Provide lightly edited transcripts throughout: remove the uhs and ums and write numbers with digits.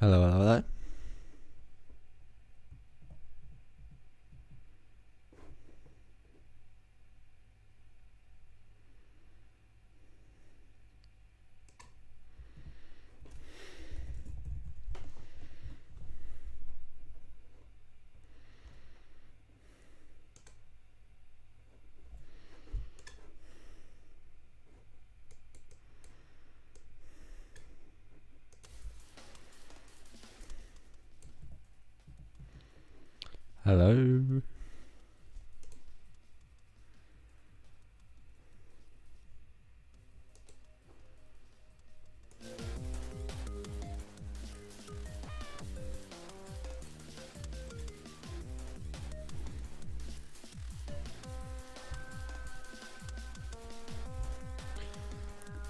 Hello, hello, hello. Hello.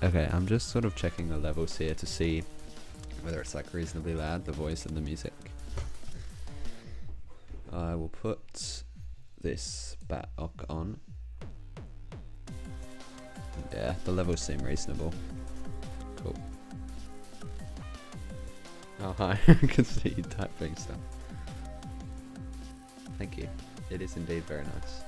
Okay, I'm just sort of checking the levels here to see whether it's like reasonably loud, the voice and the music. I will put this back on. Yeah, the levels seem reasonable. Cool. Oh hi, I can see you typing stuff. Thank you. It is indeed very nice.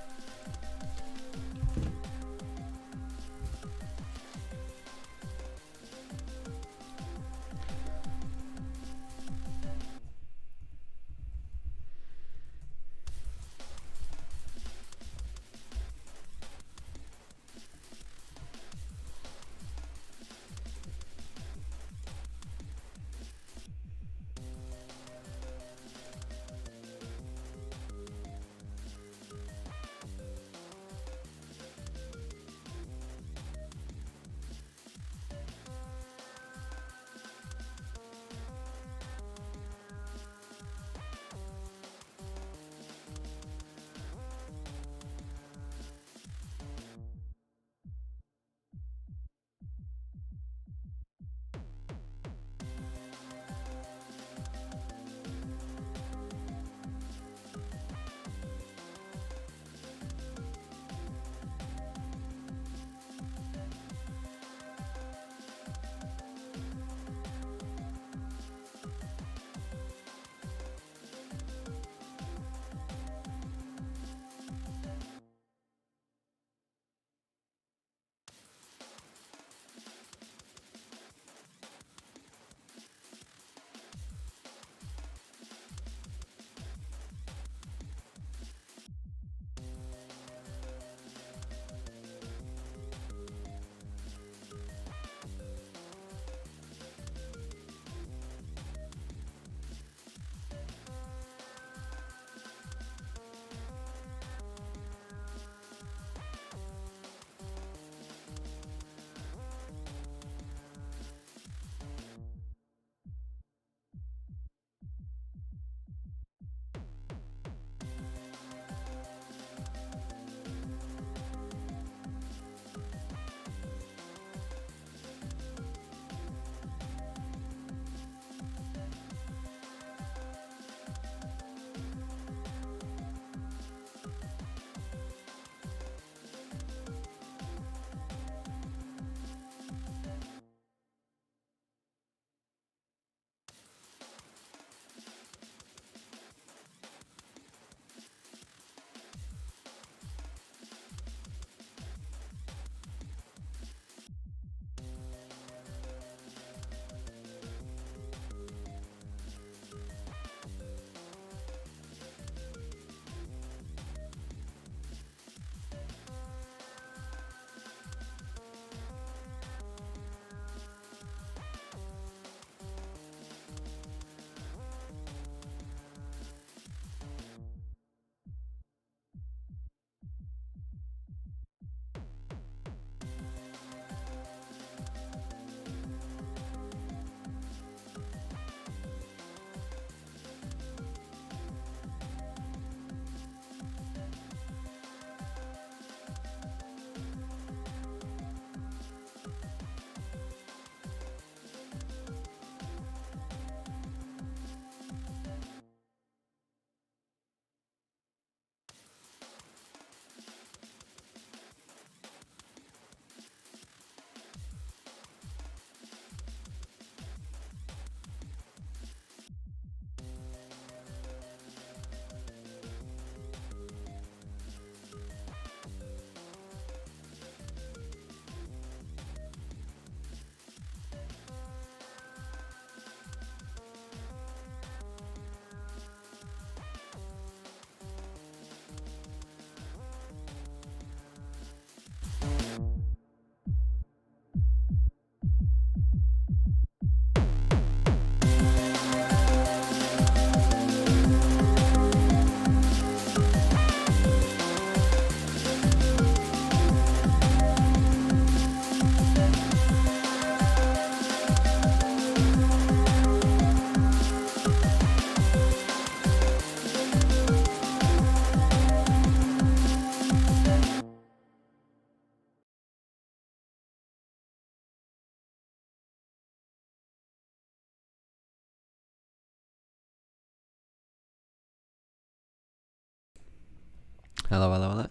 Hello, hello, hello.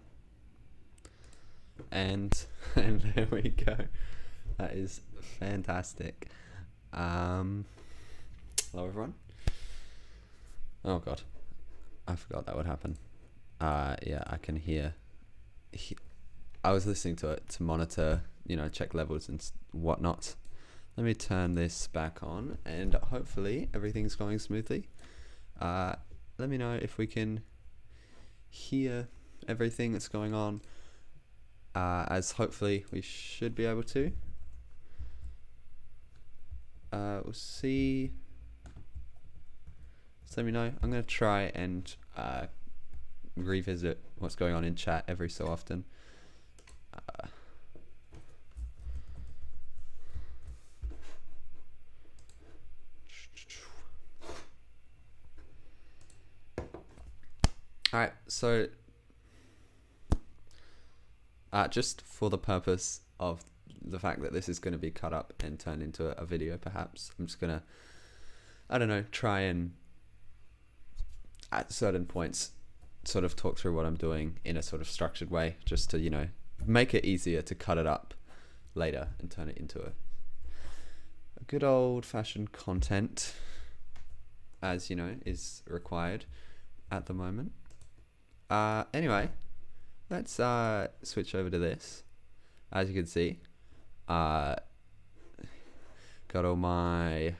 And there we go. That is fantastic. Hello everyone. Oh god, I forgot that would happen. Yeah, I can hear. I was listening to it to monitor, check levels and whatnot. Let me turn this back on, and hopefully everything's going smoothly. Let me know if we can hear everything that's going on, as hopefully we should be able to. We'll see. Just let me know. I'm going to try and revisit what's going on in chat every so often. Alright, so just for the purpose of the fact that this is going to be cut up and turned into a video, perhaps, I'm just going to, I don't know, try and at certain points sort of talk through what I'm doing in a sort of structured way, just to, make it easier to cut it up later and turn it into a good old-fashioned content, as, is required at the moment. Anyway, let's switch over to this. As you can see, got all my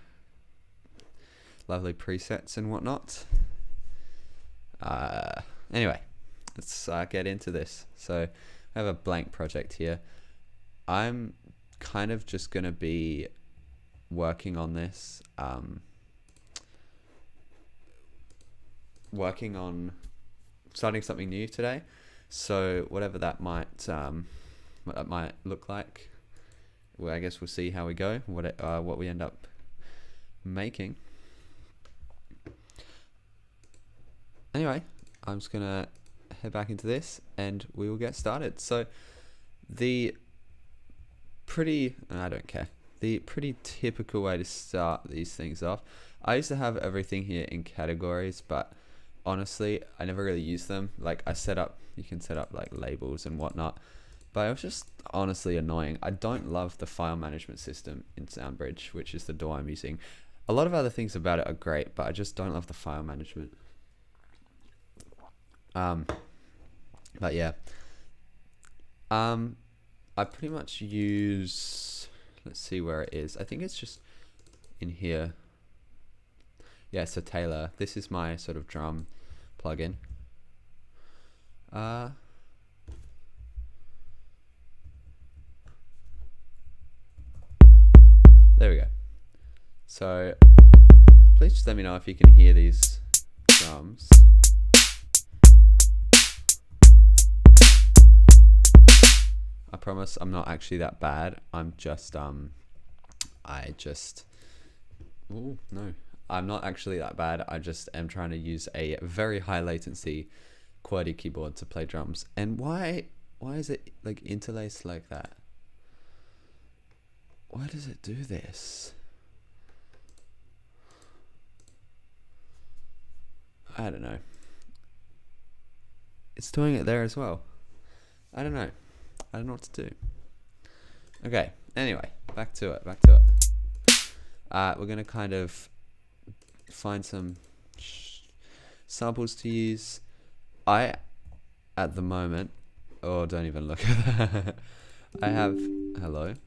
lovely presets and whatnot. Anyway, let's get into this. So I have a blank project here. I'm kind of just gonna be working on this, working on starting something new today. So whatever that might look like, well, I guess we'll see how we go, what we end up making. Anyway, I'm just gonna head back into this and we will get started. So the pretty typical way to start these things off, I used to have everything here in categories, but honestly I never really use them. Like you can set up like labels and whatnot, but it was just honestly annoying. I don't love the file management system in SoundBridge, which is the DAW I'm using. A lot of other things about it are great, but I just don't love the file management. But yeah, I pretty much use, let's see where it is. I think it's just in here. Yeah, so Taylor, this is my sort of drum plugin. There we go. So please just let me know if you can hear these drums. I promise I'm not actually that bad. I'm just I'm not actually that bad. I just am trying to use a very high latency QWERTY keyboard to play drums. And why is it like interlaced like that? Why does it do this? I don't know. It's doing it there as well. I don't know. I don't know what to do. Okay, anyway, back to it. We're gonna kind of find some samples to use. At the moment, don't even look at that.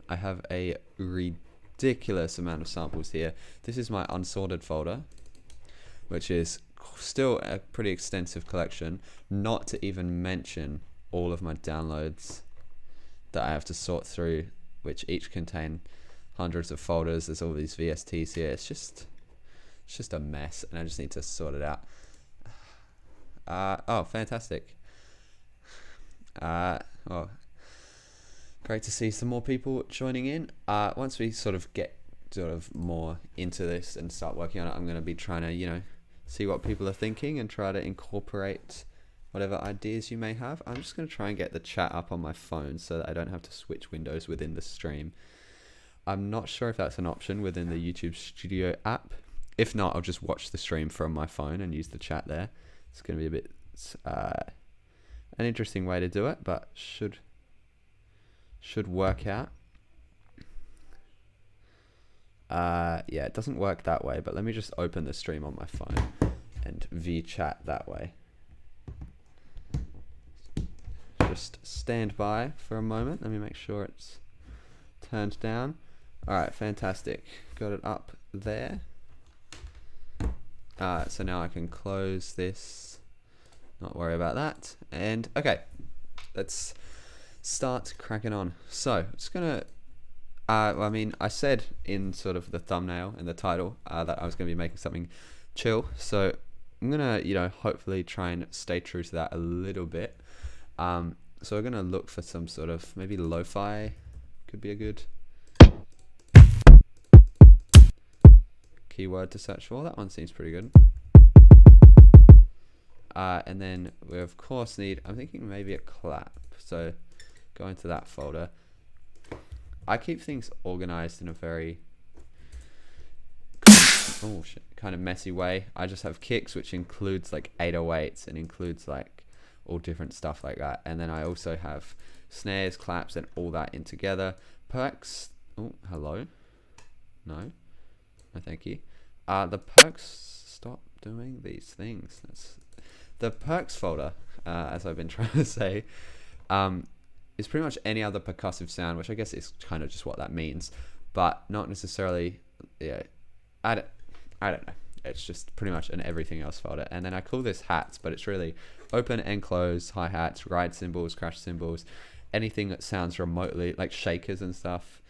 I have a ridiculous amount of samples here. This is my unsorted folder, which is still a pretty extensive collection, not to even mention all of my downloads that I have to sort through, which each contain hundreds of folders. There's all these VSTs here. It's just a mess, and I just need to sort it out. Oh, fantastic. Well, great to see some more people joining in. Once we sort of get more into this and start working on it, I'm going to be trying to, see what people are thinking and try to incorporate whatever ideas you may have. I'm just going to try and get the chat up on my phone so that I don't have to switch windows within the stream. I'm not sure if that's an option within the YouTube Studio app. If not, I'll just watch the stream from my phone and use the chat there. It's going to be a bit an interesting way to do it, but should work out. Yeah, it doesn't work that way, but let me just open the stream on my phone and view chat that way. Just stand by for a moment. Let me make sure it's turned down. All right, fantastic. Got it up there. So now I can close this. Not worry about that. And okay, let's start cracking on. So it's gonna. I mean, I said in sort of the thumbnail and the title that I was gonna be making something chill. So I'm gonna, hopefully try and stay true to that a little bit. So we're gonna look for some sort of maybe lo-fi could be a good keyword to search for. That one seems pretty good. And then we of course need, I'm thinking maybe a clap. So go into that folder. I keep things organized in a very kind of messy way. I just have kicks, which includes like 808s and includes like all different stuff like that. And then I also have snares, claps, and all that in together. Perks. Oh, hello. No, thank you. The perks, stop doing these things. That's the perks folder, as I've been trying to say, is pretty much any other percussive sound, which I guess is kind of just what that means, but not necessarily. Yeah, I don't know. It's just pretty much an everything else folder. And then I call this hats, but it's really open and close hi-hats, ride cymbals, crash cymbals, anything that sounds remotely like shakers and stuff,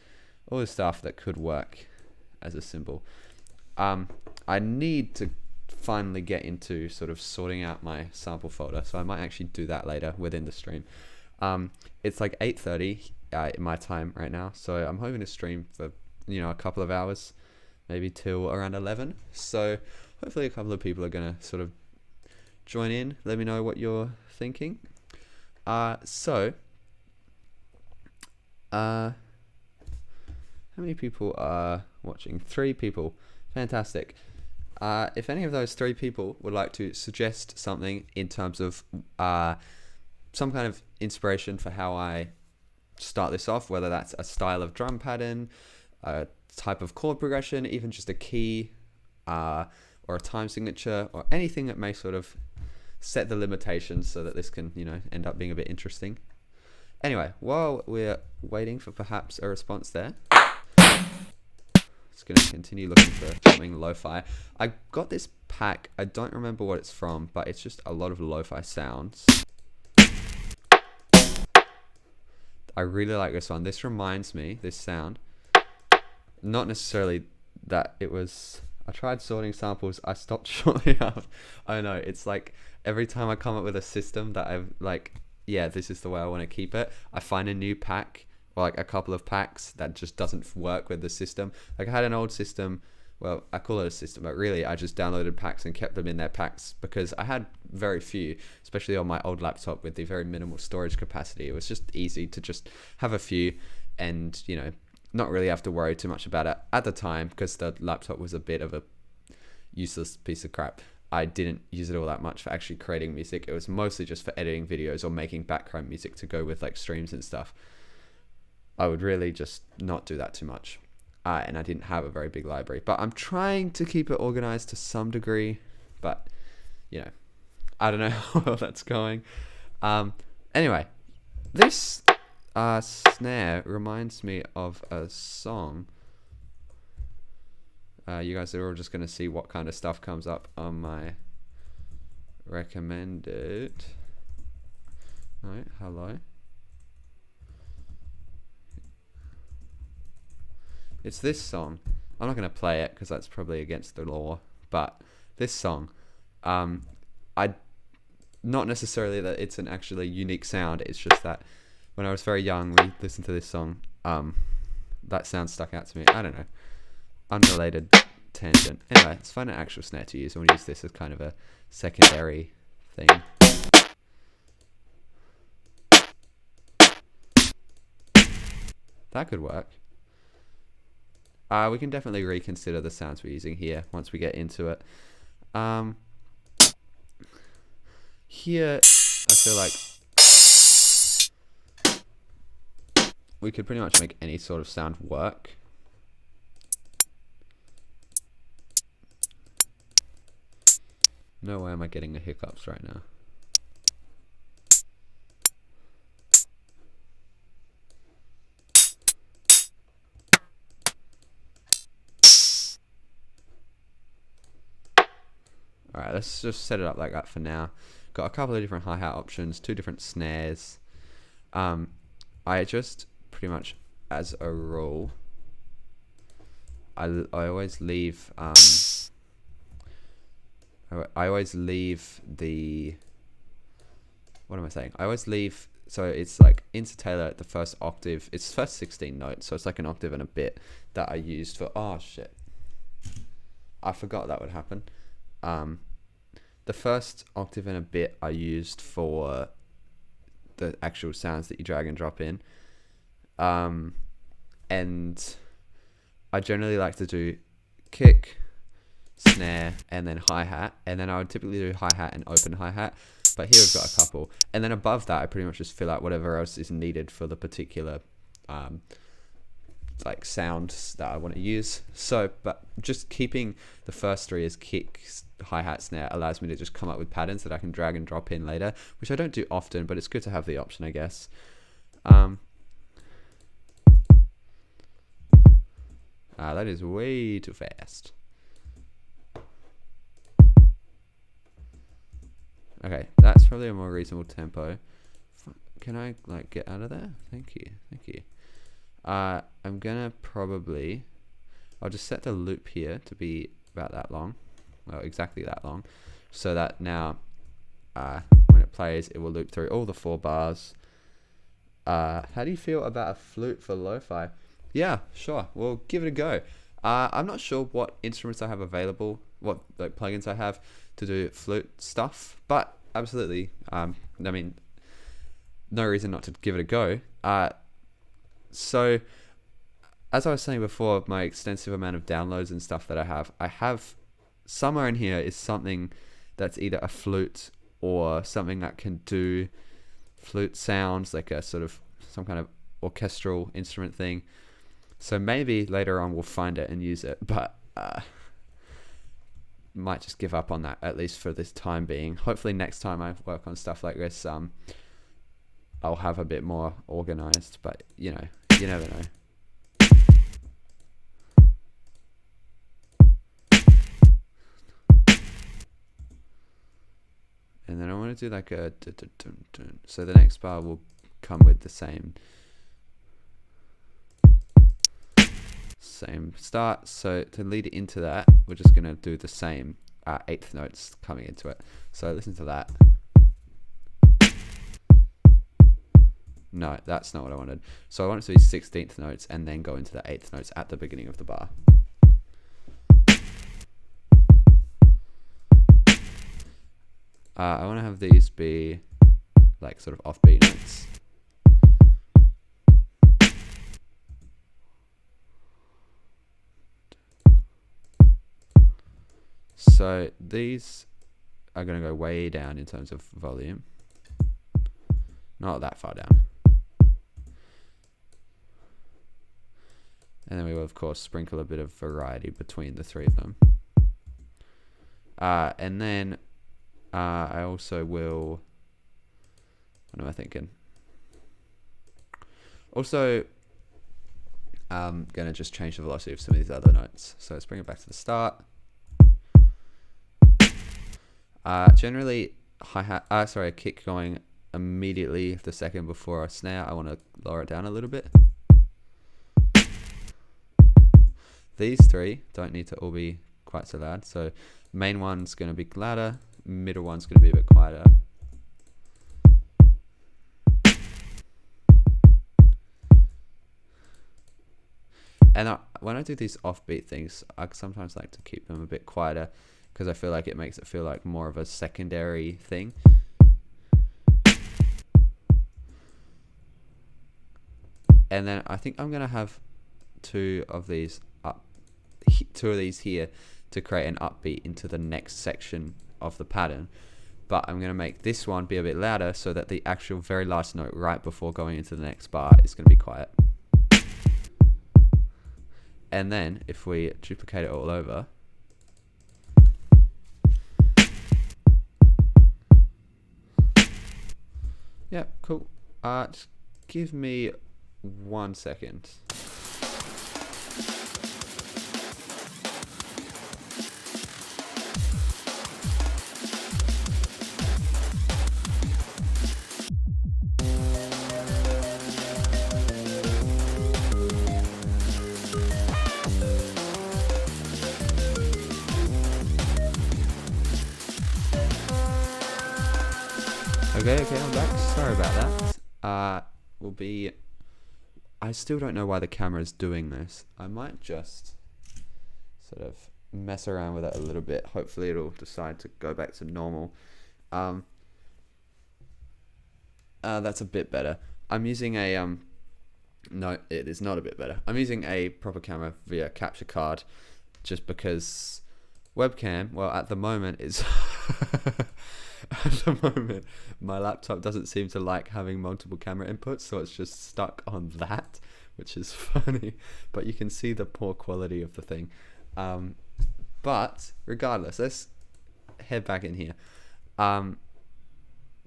all the stuff that could work as a cymbal. I need to finally get into sort of sorting out my sample folder, so I might actually do that later within the stream. It's like 8:30 in my time right now, so I'm hoping to stream for a couple of hours, maybe till around 11. So hopefully a couple of people are gonna sort of join in. Let me know what you're thinking. So how many people are watching? 3 people. Fantastic. If any of those 3 people would like to suggest something in terms of some kind of inspiration for how I start this off, whether that's a style of drum pattern, a type of chord progression, even just a key or a time signature, or anything that may sort of set the limitations so that this can end up being a bit interesting. Anyway, while we're waiting for perhaps a response there, just going to continue looking for something lo-fi. I got this pack. I don't remember what it's from, but it's just a lot of lo-fi sounds. I really like this one. This reminds me, this sound, not necessarily that it was, I tried sorting samples, I stopped shortly after. I don't know, it's like every time I come up with a system that I've like, yeah, this is the way I want to keep it, I find a new pack, or like a couple of packs that just doesn't work with the system. Like I had an old system, well, I call it a system, but really I just downloaded packs and kept them in their packs because I had very few, especially on my old laptop with the very minimal storage capacity. It was just easy to just have a few and, not really have to worry too much about it at the time, because the laptop was a bit of a useless piece of crap. I didn't use it all that much for actually creating music. It was mostly just for editing videos or making background music to go with like streams and stuff. I would really just not do that too much. And I didn't have a very big library, but I'm trying to keep it organized to some degree, but I don't know how well that's going. Anyway, this snare reminds me of a song. You guys are all just going to see what kind of stuff comes up on my recommended. Right, hello. It's this song. I'm not going to play it because that's probably against the law, but this song, not necessarily that it's an actually unique sound, it's just that when I was very young, we listened to this song, that sound stuck out to me. I don't know. Unrelated tangent. Anyway, let's find an actual snare to use, and we'll use this as kind of a secondary thing. That could work. We can definitely reconsider the sounds we're using here once we get into it. Here, I feel like we could pretty much make any sort of sound work. No way am I getting the hiccups right now. Alright, let's just set it up like that for now. Got a couple of different hi-hat options, 2 different snares. I just pretty much, as a rule, I always leave I always leave the, what am I saying? I always leave, so it's like intertailor at the first octave. It's first 16 notes, so it's like an octave and a bit that I used for, oh shit, I forgot that would happen. The first octave and a bit I used for the actual sounds that you drag and drop in. And I generally like to do kick, snare, and then hi-hat. And then I would typically do hi-hat and open hi-hat. But here we've got a couple. And then above that, I pretty much just fill out whatever else is needed for the particular like sounds that I want to use. So, but just keeping the first 3 as kick, hi-hat, snare allows me to just come up with patterns that I can drag and drop in later, which I don't do often, but it's good to have the option, I guess. That is way too fast. Okay, that's probably a more reasonable tempo. Can I like get out of there? Thank you, thank you. I'm gonna probably, I'll just set the loop here to be about that long, well, exactly that long, so that now when it plays it will loop through all the 4 bars. How do you feel about a flute for lo-fi? Yeah, sure, we'll give it a go. I'm not sure what instruments I have available, what like plugins I have to do flute stuff, but absolutely, I mean, no reason not to give it a go. So, as I was saying before, my extensive amount of downloads and stuff that I have somewhere in here is something that's either a flute or something that can do flute sounds, like a sort of some kind of orchestral instrument thing. So maybe later on we'll find it and use it, but might just give up on that, at least for this time being. Hopefully next time I work on stuff like this, I'll have a bit more organized, but you know, you never know. And then I want to do like a so the next bar will come with the same start. So to lead into that, we're just going to do the same 8th notes coming into it. So listen to that. No, that's not what I wanted. So I want it to be 16th notes and then go into the 8th notes at the beginning of the bar. I want to have these be like sort of offbeat notes. So these are going to go way down in terms of volume. Not that far down. And then we will of course sprinkle a bit of variety between the 3 of them. And then I also will, what am I thinking? Also, I'm going to just change the velocity of some of these other notes. So let's bring it back to the start. Generally, a kick going immediately the second before a snare. I want to lower it down a little bit. These 3 don't need to all be quite so loud. So main one's going to be louder, middle one's going to be a bit quieter. And when I do these offbeat things, I sometimes like to keep them a bit quieter because I feel like it makes it feel like more of a secondary thing. And then I think I'm going to have 2 of these here to create an upbeat into the next section of the pattern. But I'm going to make this one be a bit louder so that the actual very last note right before going into the next bar is going to be quiet. And then if we duplicate it all over, yeah, cool. Just give me 1 second. Okay, I'm back. Sorry about that. I still don't know why the camera is doing this. I might just sort of mess around with it a little bit. Hopefully it'll decide to go back to normal. That's a bit better. I'm using a, no, it is not a bit better. I'm using a proper camera via capture card just because webcam, well, at the moment is... At the moment, my laptop doesn't seem to like having multiple camera inputs, so it's just stuck on that, which is funny. But you can see the poor quality of the thing. But regardless, let's head back in here.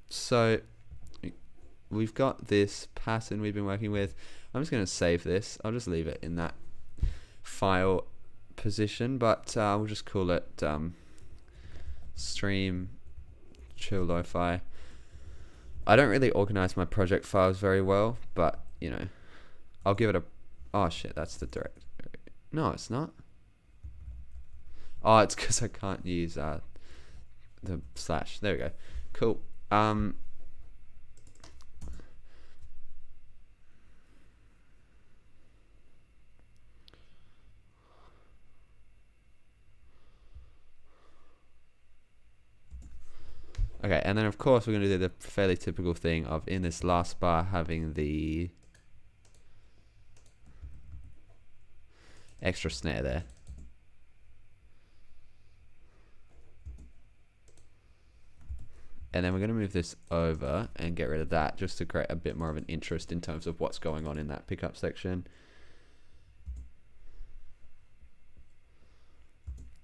So we've got this pattern we've been working with. I'm just going to save this. I'll just leave it in that file position, but we'll just call it stream chill lo-fi. I don't really organize my project files very well, but you know, I'll give it a... Oh shit, that's the direct... No, it's not. Oh, it's because I can't use the slash. There we go. Cool. Okay, and then of course we're going to do the fairly typical thing of in this last bar having the extra snare there. And then we're going to move this over and get rid of that just to create a bit more of an interest in terms of what's going on in that pickup section.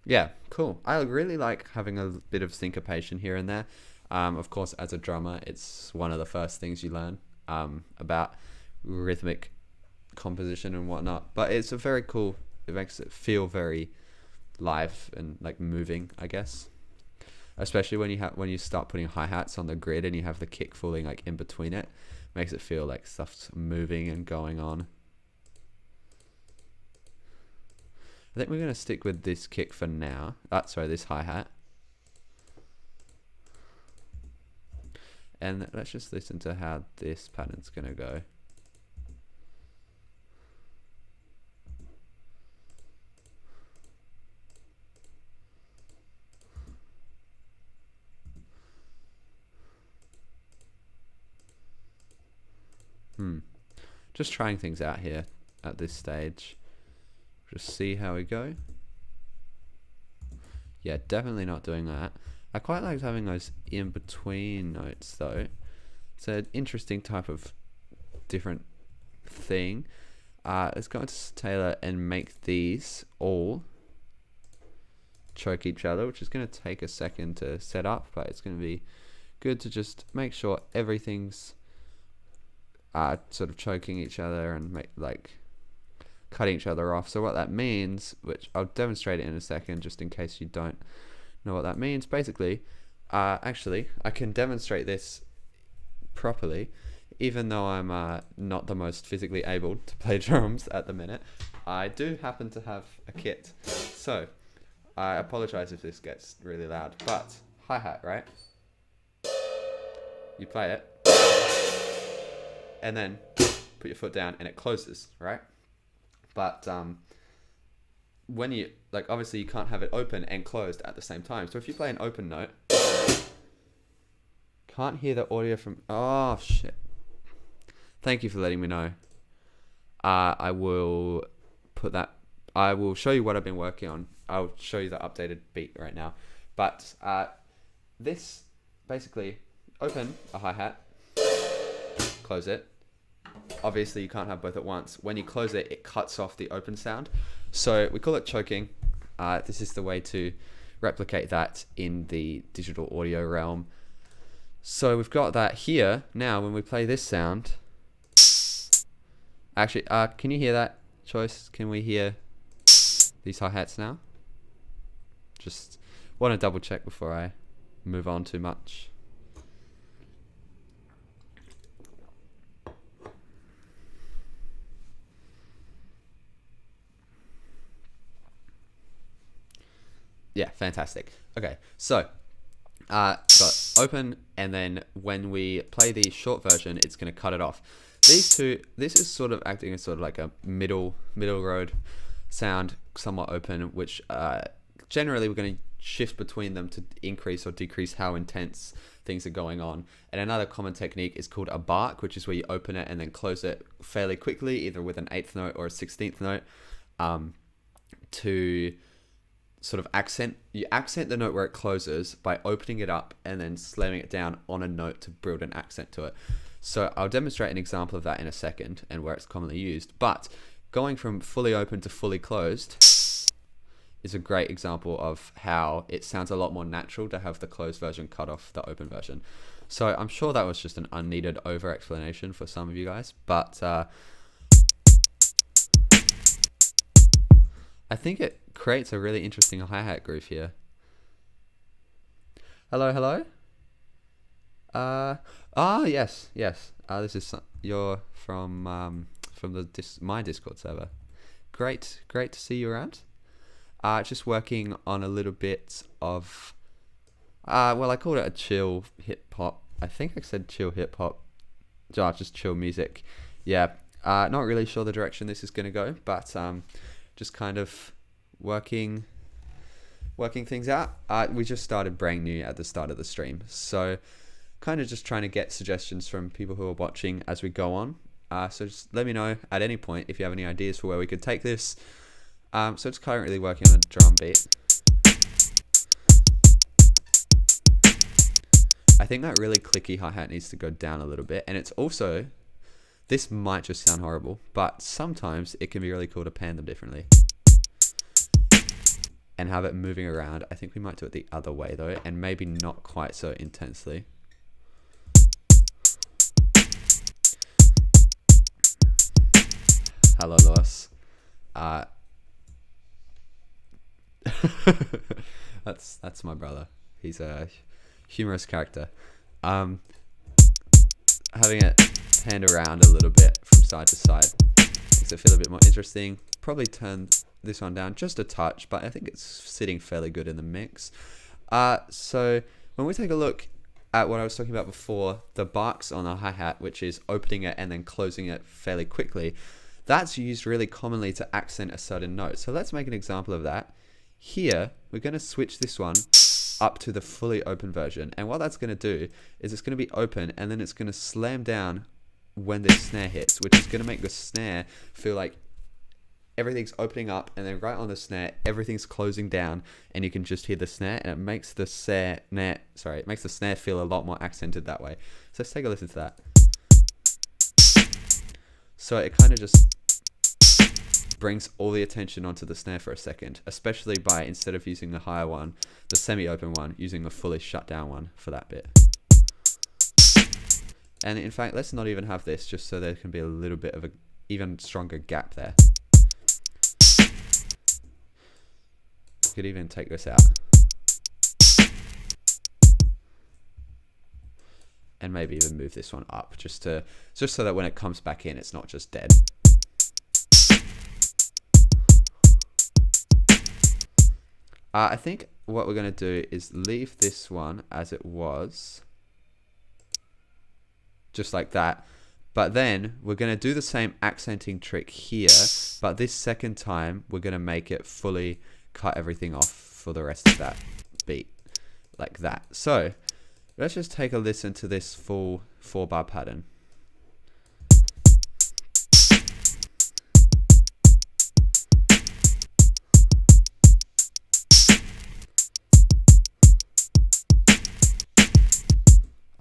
Yeah, cool. I really like having a bit of syncopation here and there. Of course, as a drummer, it's one of the first things you learn about rhythmic composition and whatnot. But it's a very cool, it makes it feel very live and like moving, I guess. Especially when you start putting hi-hats on the grid and you have the kick falling like in between it. Makes it feel like stuff's moving and going on. I think we're going to stick with this kick for now. Sorry, this hi-hat. And let's just listen to how this pattern's going to go. Just trying things out here at this stage. Just see how we go. Yeah, definitely not doing that. I quite like having those in between notes though. It's an interesting type of different thing. Let's go into Taylor and make these all choke each other, which is going to take a second to set up, but it's going to be good to just make sure everything's sort of choking each other and cutting each other off. So what that means, which I'll demonstrate it in a second just in case you don't know what that means. Basically, actually I can demonstrate this properly even though I'm not the most physically able to play drums at the minute. I do happen to have a kit, so I apologize if this gets really loud, but hi-hat, right? You play it and then put your foot down and it closes, right? But when you, obviously you can't have it open and closed at the same time. So if you play an open note, can't hear the audio from, oh shit. Thank you for letting me know. I will show you what I've been working on. I'll show you the updated beat right now. But this, basically, open a hi-hat, close it. Obviously you can't have both at once. When you close it, it cuts off the open sound. So we call it choking. This is the way to replicate that in the digital audio realm. So we've got that here. Now when we play this sound, actually, can you hear that, Choice? Can we hear these hi-hats now? Just want to double check before I move on too much. Yeah, fantastic. Okay, so got open, and then when we play the short version, it's going to cut it off. These two, this is sort of acting as sort of like a middle road sound, somewhat open, which generally we're going to shift between them to increase or decrease how intense things are going on. And another common technique is called a bark, which is where you open it and then close it fairly quickly, either with an 8th note or a 16th note, to sort of accent the note where it closes by opening it up and then slamming it down on a note to build an accent to it. So I'll demonstrate an example of that in a second and where it's commonly used. But going from fully open to fully closed is a great example of how it sounds a lot more natural to have the closed version cut off the open version. So I'm sure that was just an unneeded over explanation for some of you guys, but I think it creates a really interesting hi-hat groove here. Hello. Yes. This is you're from my Discord server. Great to see you around. Just working on a little bit of well, I called it a chill hip hop. I think I said chill hip hop. Just chill music. Yeah. Not really sure the direction this is going to go, but just kind of working things out. We just started brand new at the start of the stream, so kind of just trying to get suggestions from people who are watching as we go on. So just let me know at any point if you have any ideas for where we could take this. So it's currently working on a drum beat. I think that really clicky hi-hat needs to go down a little bit, and it's also, this might just sound horrible, but sometimes it can be really cool to pan them differently and have it moving around. I think we might do it the other way though, and maybe not quite so intensely. Hello, Lewis. That's my brother. He's a humorous character. Having it panned around a little bit from side to side makes it feel a bit more interesting. Probably turn this one down just a touch, but I think it's sitting fairly good in the mix. So when we take a look at what I was talking about before, the barks on a hi-hat, which is opening it and then closing it fairly quickly, that's used really commonly to accent a certain note. So let's make an example of that. Here, we're going to switch this one up to the fully open version. And what that's going to do is it's going to be open, and then it's going to slam down when this snare hits, which is going to make the snare feel like everything's opening up, and then right on the snare, everything's closing down, and you can just hear the snare, and it makes the snare feel a lot more accented that way. So let's take a listen to that. So it kind of just brings all the attention onto the snare for a second, especially by, instead of using the higher one, the semi-open one, using the fully shut down one for that bit. And in fact, let's not even have this, just so there can be a little bit of a even stronger gap there. We could even take this out. And maybe even move this one up, just so that when it comes back in, it's not just dead. I think what we're going to do is leave this one as it was, just like that. But then we're going to do the same accenting trick here, but this second time we're going to make it fully cut everything off for the rest of that beat, like that. So let's just take a listen to this full 4-bar pattern.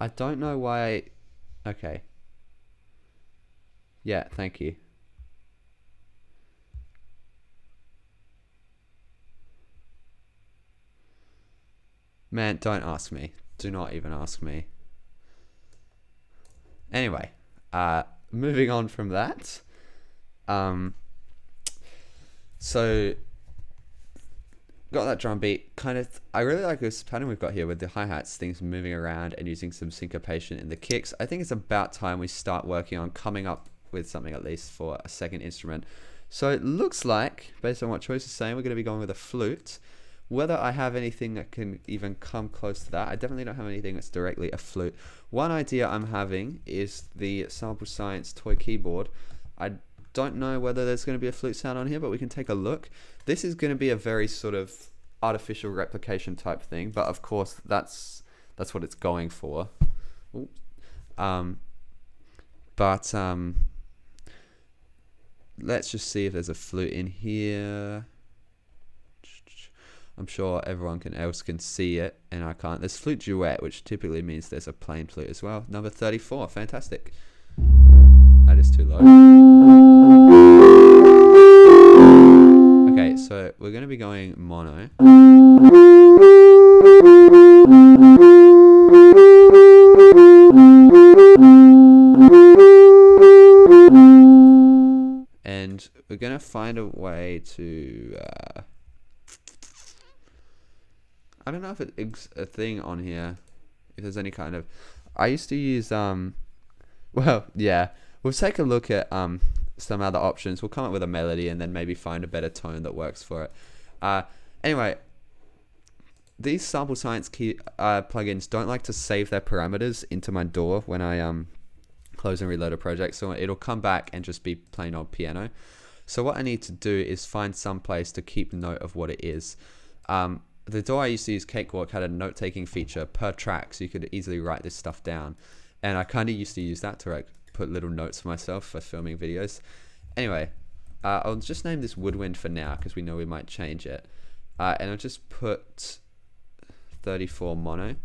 I don't know why. Okay. Yeah, thank you. Man, don't ask me. Do not even ask me. Anyway, moving on from that. So got that drum beat. Kind of, I really like this pattern we've got here with the hi-hats, things moving around and using some syncopation in the kicks. I think it's about time we start working on coming up with something at least for a second instrument. So it looks like, based on what Choice is saying, we're going to be going with a flute. Whether I have anything that can even come close to that, I definitely don't have anything that's directly a flute. One idea I'm having is the Sample Science toy keyboard. I don't know whether there's going to be a flute sound on here, but we can take a look. This is going to be a very sort of artificial replication type thing, but of course that's what it's going for. Let's just see if there's a flute in here. I'm sure everyone else can see it, and I can't. There's flute duet, which typically means there's a plain flute as well. Number 34, fantastic. That is too low. Okay, so we're going to be going mono. And we're going to find a way to... I don't know if it's a thing on here, if there's any kind of... I used to use... well, yeah. We'll take a look at some other options. We'll come up with a melody and then maybe find a better tone that works for it. Anyway, these Sample Science plugins don't like to save their parameters into my DAW when I close and reload a project, so it'll come back and just be plain old piano. So what I need to do is find some place to keep note of what it is. The DAW I used to use, Cakewalk, had a note-taking feature per track, so you could easily write this stuff down. And I kind of used to use that to like put little notes for myself for filming videos. Anyway, I'll just name this Woodwind for now because we know we might change it. And I'll just put 34 mono,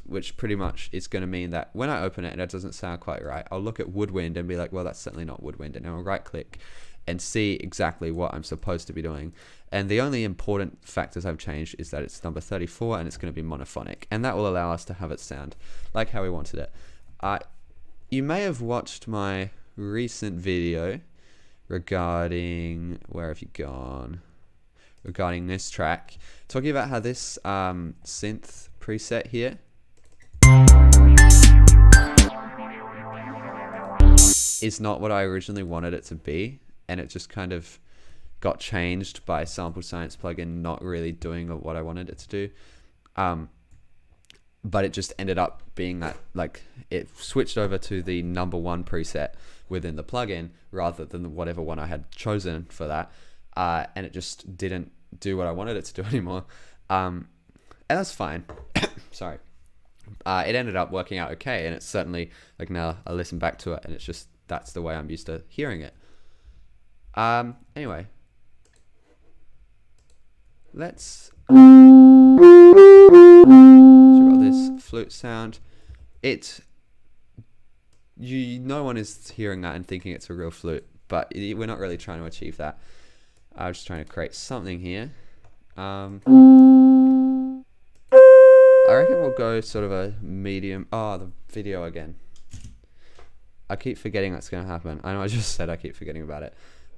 which pretty much is going to mean that when I open it and it doesn't sound quite right, I'll look at Woodwind and be like, well, that's certainly not Woodwind. And I'll right-click and see exactly what I'm supposed to be doing. And the only important factors I've changed is that it's number 34 and it's going to be monophonic. And that will allow us to have it sound like how we wanted it. You may have watched my recent video regarding... Where have you gone? Regarding this track. Talking about how this synth preset here is not what I originally wanted it to be. And it just kind of got changed by Sample Science plugin not really doing what I wanted it to do. But it just ended up being that, like, it switched over to the number 1 preset within the plugin rather than whatever one I had chosen for that. And it just didn't do what I wanted it to do anymore. And that's fine. Sorry. It ended up working out okay. And it's certainly, like, now I listen back to it and it's just, that's the way I'm used to hearing it. Anyway. Let's... flute sound. No one is hearing that and thinking it's a real flute, but we're not really trying to achieve that. I'm just trying to create something here. I reckon we'll go sort of a medium. Oh, the video again. I keep forgetting that's going to happen. I know I just said I keep forgetting about it.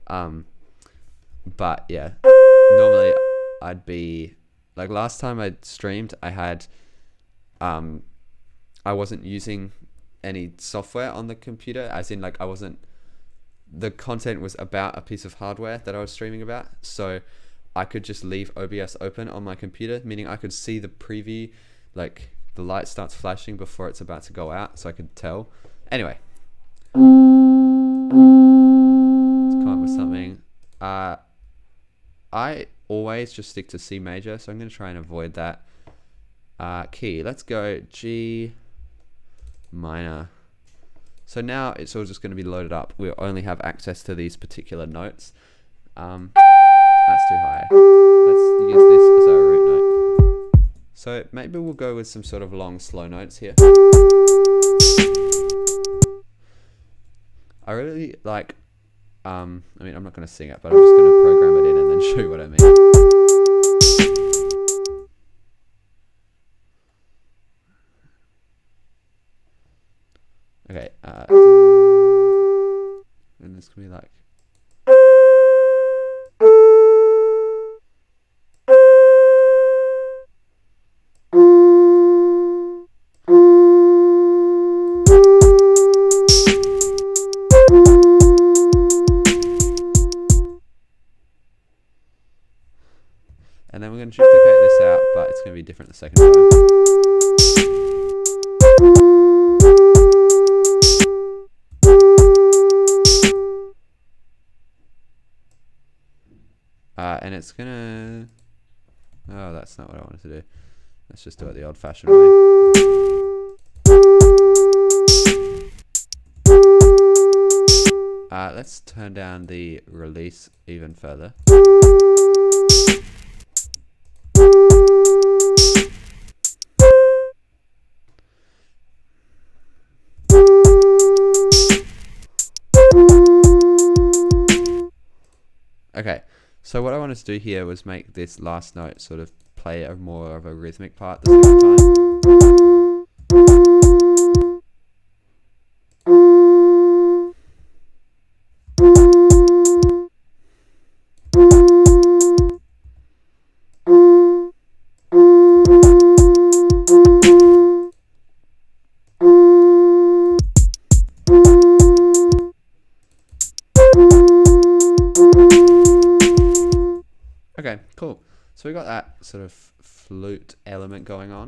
But yeah, normally I'd be like last time I streamed, I had I wasn't using any software on the computer, as in like the content was about a piece of hardware that I was streaming about, so I could just leave OBS open on my computer, meaning I could see the preview, like the light starts flashing before it's about to go out, so I could tell. Anyway, let's come up with something. I always just stick to C major, so I'm going to try and avoid that. Key, let's go G minor. So now it's all just going to be loaded up. We'll only have access to these particular notes. That's too high. Let's use this as our root note. So maybe we'll go with some sort of long slow notes here. I really like, I mean, I'm not going to sing it, but I'm just going to program it in and then show you what I mean. gonna be like. And then we're going to duplicate this out, but it's going to be different the second time. And it's going to... Oh, that's not what I wanted to do. Let's just do it the old-fashioned way. Let's turn down the release even further. Okay, so what I wanted to do here was make this last note sort of play a more of a rhythmic part the second time. Okay, cool. So we got that sort of flute element going on.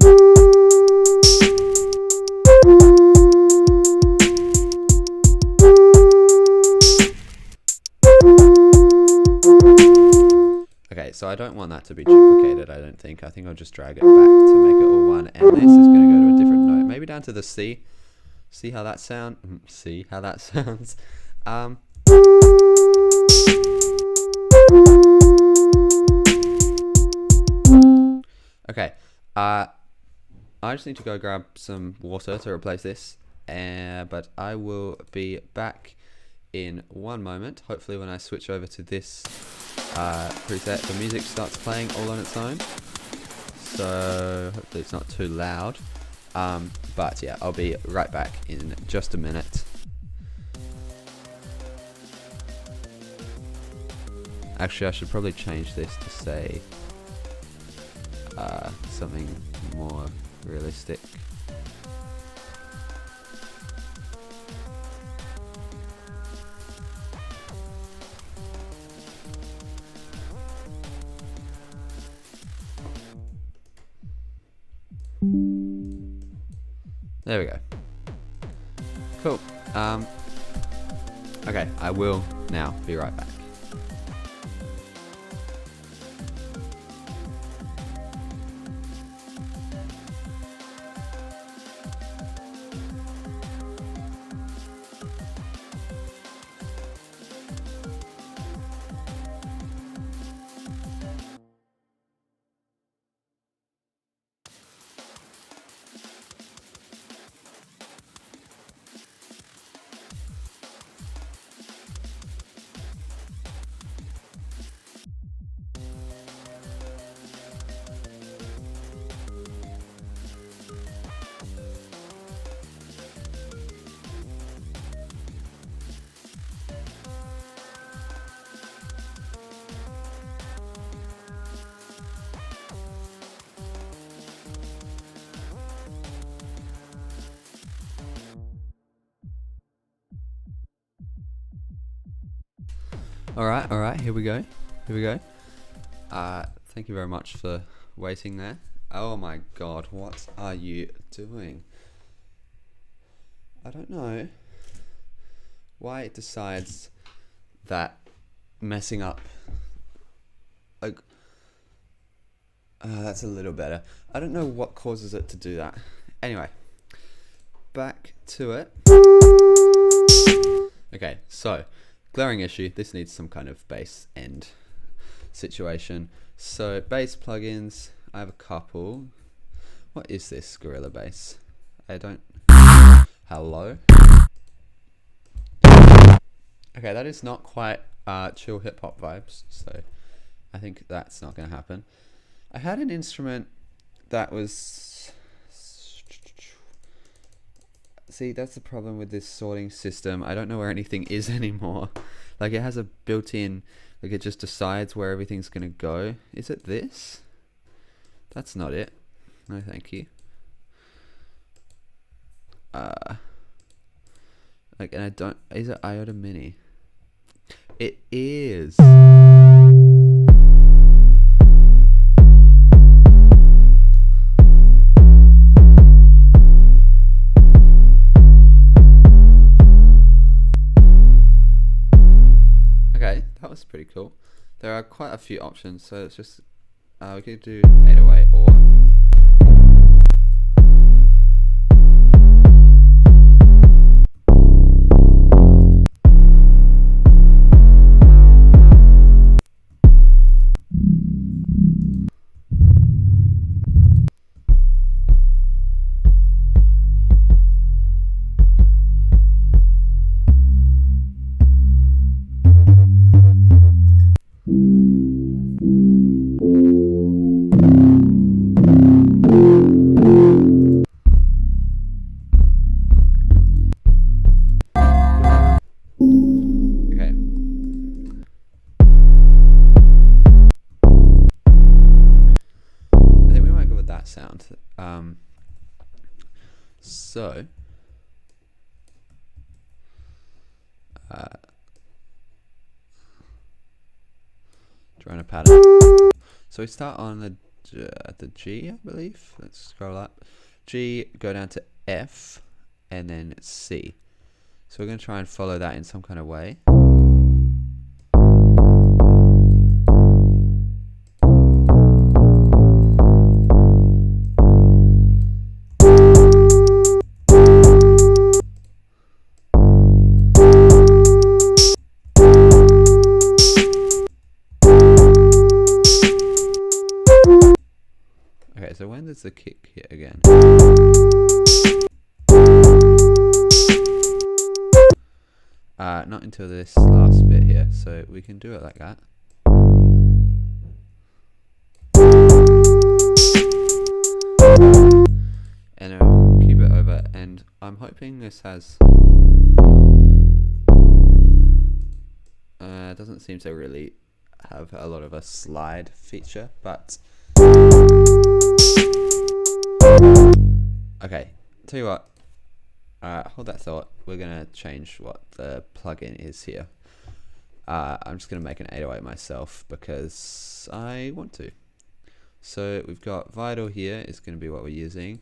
Okay, so I don't want that to be duplicated, I don't think. I think I'll just drag it back to make it all one. And this is going to go to a different note. Maybe down to the C. See how that sounds? Okay, I just need to go grab some water to replace this, but I will be back in one moment. Hopefully when I switch over to this preset, the music starts playing all on its own, so hopefully it's not too loud, but yeah, I'll be right back in just a minute. Actually, I should probably change this to say something more realistic. There we go. Cool. Okay, I will now be right back. Alright, here we go. Thank you very much for waiting there. Oh my god, what are you doing? I don't know why it decides that messing up, like, that's a little better. I don't know what causes it to do that. Anyway, back to it. Okay, so glaring issue, this needs some kind of bass end situation. So bass plugins, I have a couple. What is this Gorilla Bass? I don't... Hello? Okay, that is not quite chill hip hop vibes, so I think that's not going to happen. I had an instrument that was see, that's the problem with this sorting system. I don't know where anything is anymore. Like, it has a built-in, like, it just decides where everything's gonna go. Is it this? That's not it. No, thank you. Like, and I don't, is it iota mini? It is. Okay, that was pretty cool. There are quite a few options, so it's just, we could do 808 or... sound. So drawing a pattern. So we start on the G, I believe. Let's scroll up. G, go down to F, and then C. So we're going to try and follow that in some kind of way. Okay, so when does the kick hit again? Not until this last bit here, so we can do it like that. And then we'll keep it over, and I'm hoping this has... doesn't seem to really have a lot of a slide feature, but... Okay, tell you what, hold that thought. We're going to change what the plugin is here. I'm just going to make an 808 myself because I want to. So we've got Vital here is going to be what we're using.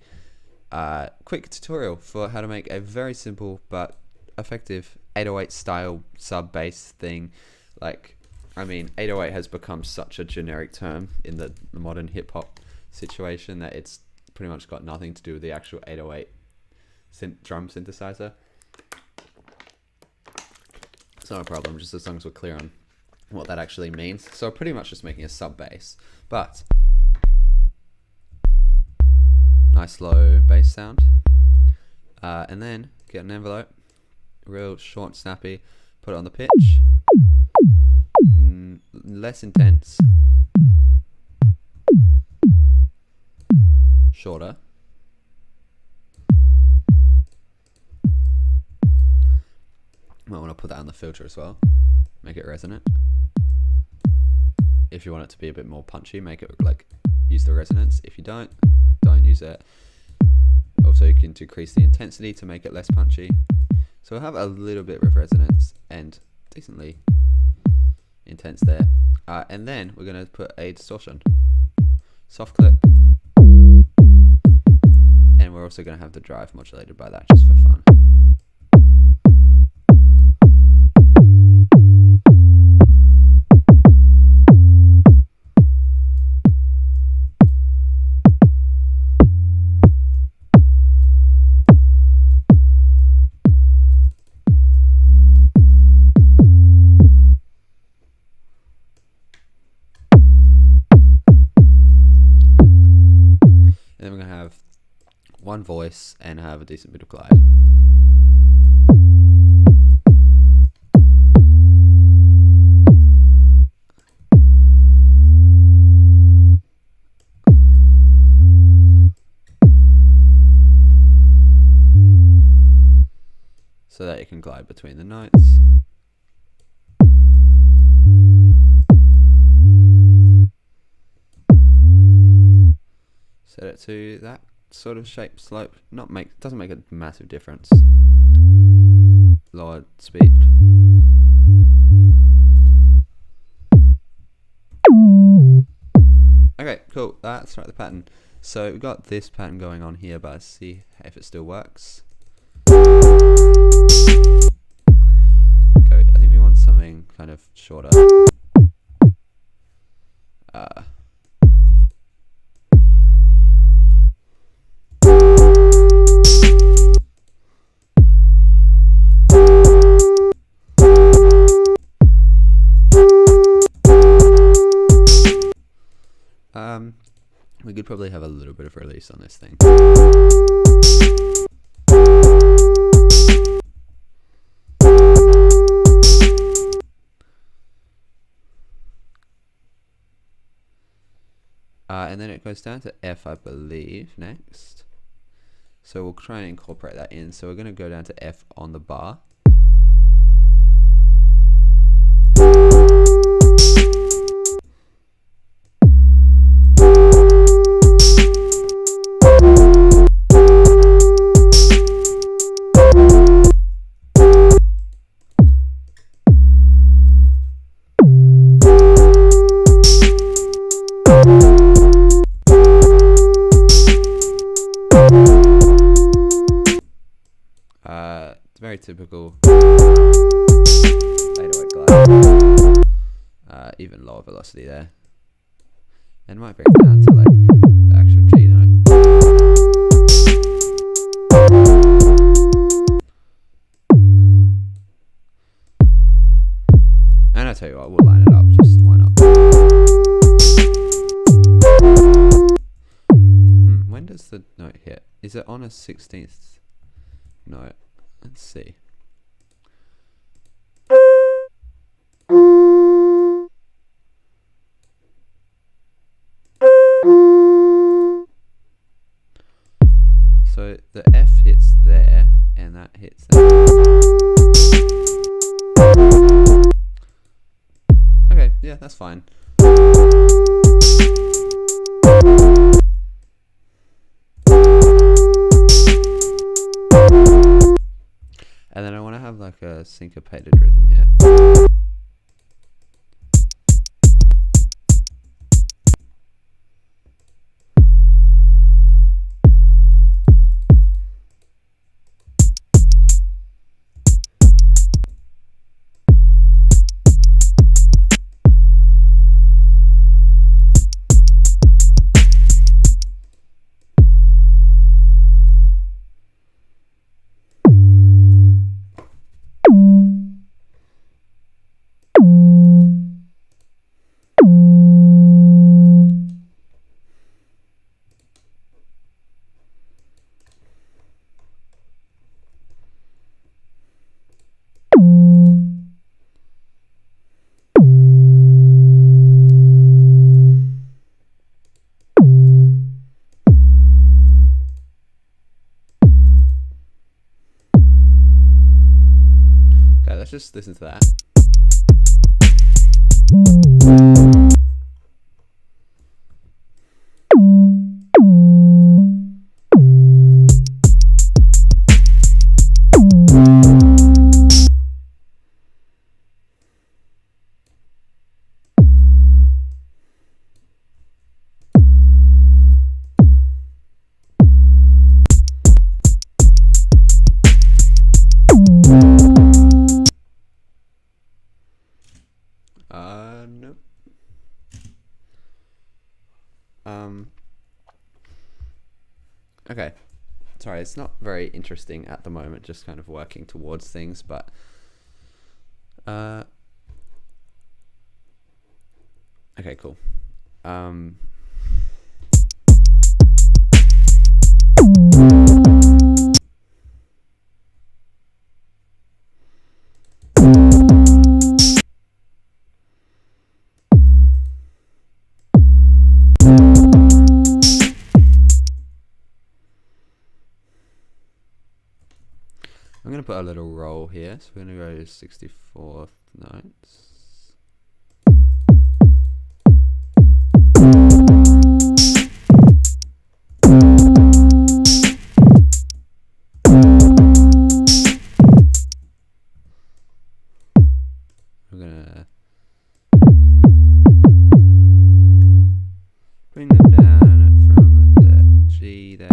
Quick tutorial for how to make a very simple but effective 808 style sub bass thing. Like, I mean, 808 has become such a generic term in the modern hip hop situation that it's pretty much got nothing to do with the actual 808 drum synthesizer. It's not a problem, just as long as we're clear on what that actually means. So pretty much just making a sub bass, but nice low bass sound. And then get an envelope, real short and snappy, put it on the pitch, less intense, shorter. Might want to put that on the filter as well, make it resonant. If you want it to be a bit more punchy, make it like use the resonance. If you don't use it. Also, you can decrease the intensity to make it less punchy. So we'll have a little bit of resonance and decently intense there. And then we're going to put a distortion, soft clip, and we're also going to have the drive modulated by that just for fun. And then we're going to have one voice and have a decent bit of glide. glide between the notes. Set it to that sort of shape slope. Doesn't make a massive difference. Lower speed. Okay, cool. That's right, the pattern. So we've got this pattern going on here, but let's see if it still works. Okay, I think we want something kind of shorter. We could probably have a little bit of release on this thing. And then it goes down to F, I believe, next. So we'll try and incorporate that in. So we're going to go down to F on the bar. It's very typical 808 glide. Even lower velocity there. And might bring it down to like the actual G note. And I tell you what, we'll line it up, just why not? When does the note hit? Is it on a 16th note? Let's see. So the F hits there, and that hits there. Okay, yeah, that's fine. And then I want to have like a syncopated rhythm here. Let's just listen to that. Nope. Okay. Sorry, it's not very interesting at the moment, just kind of working towards things, but okay, cool. I'm going to got a little roll here, so we're going to go to 64th notes. We're going to bring them down from the G there.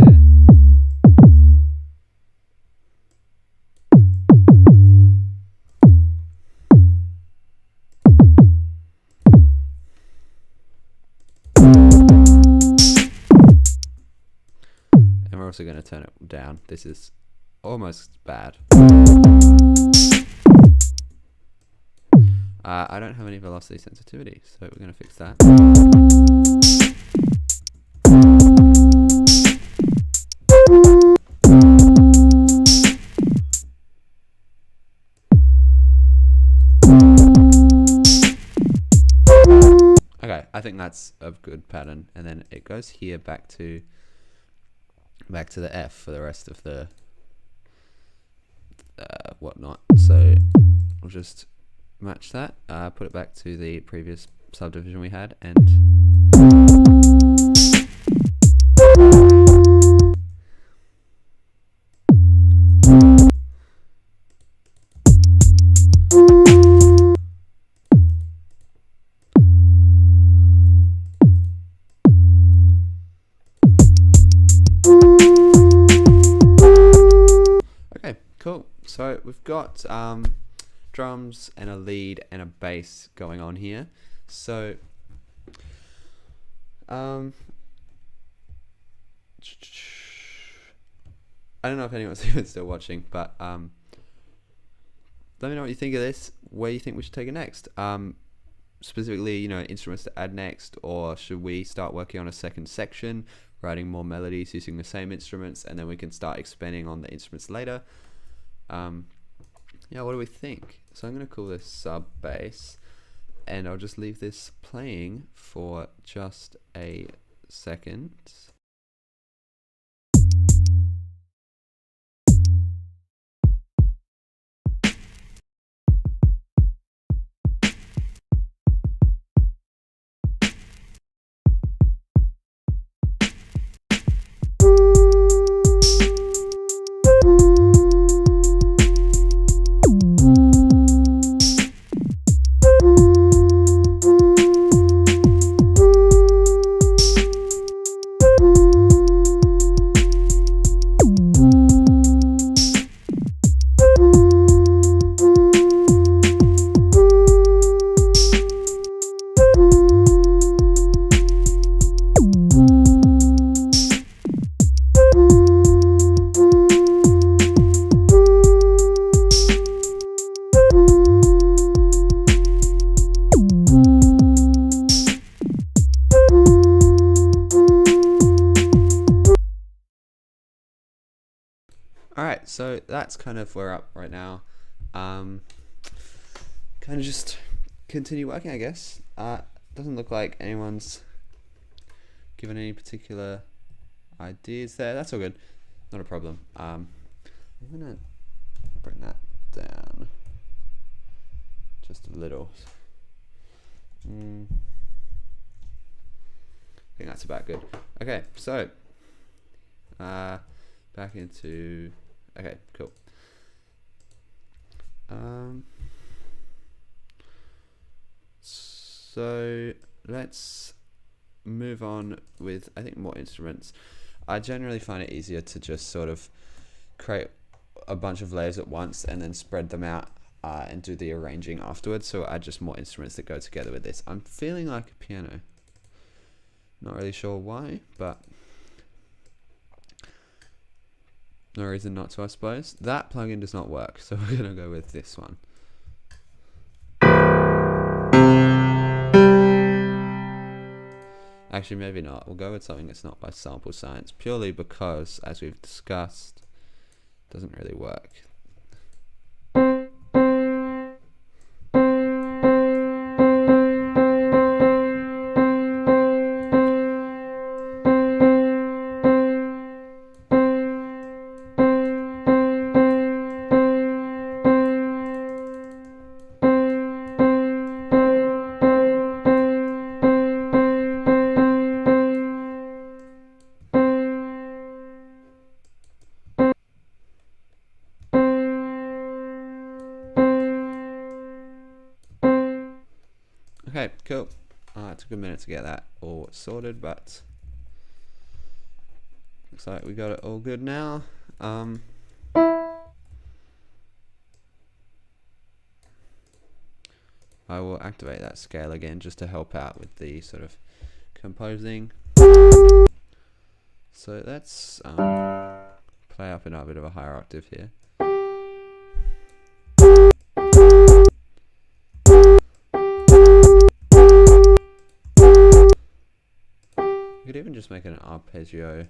And we're also going to turn it down. This is almost bad. I don't have any velocity sensitivity, so we're going to fix that. Okay, I think that's a good pattern, and then it goes here back to the F for the rest of the whatnot. So we'll just match that, put it back to the previous subdivision we had, and okay, cool. So we've got drums and a lead and a bass going on here. So I don't know if anyone's even still watching, but let me know what you think of this, where you think we should take it next. Specifically, you know, instruments to add next, or should we start working on a second section, writing more melodies using the same instruments, and then we can start expanding on the instruments later. Yeah, what do we think? So I'm going to call this sub bass, and I'll just leave this playing for just a second. Alright, so that's kind of where we're up right now. Kind of just continue working, I guess. Doesn't look like anyone's given any particular ideas there. That's all good. Not a problem. I'm going to bring that down just a little. I think that's about good. Okay, so back into, okay, cool. So let's move on with, I think, more instruments. I generally find it easier to just sort of create a bunch of layers at once and then spread them out and do the arranging afterwards. So add just more instruments that go together with this. I'm feeling like a piano. Not really sure why, but no reason not to, I suppose. That plugin does not work, so we're going to go with this one. Actually, maybe not. We'll go with something that's not by sample science, purely because, as we've discussed, it doesn't really work. Okay, cool. It took a minute to get that all sorted, but looks like we got it all good now. I will activate that scale again just to help out with the sort of composing. So let's play up in a bit of a higher octave here. You could even just make it an arpeggio.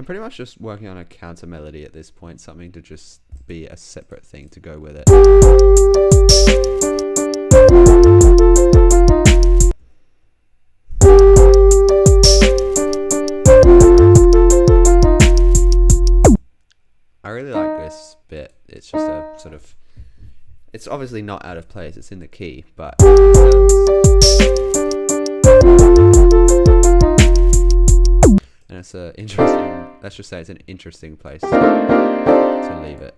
Pretty much just working on a counter melody at this point, something to just be a separate thing to go with it. I really like this bit. It's just a sort of, it's obviously not out of place, it's in the key, but and it's a interesting, let's just say it's an interesting place to leave it.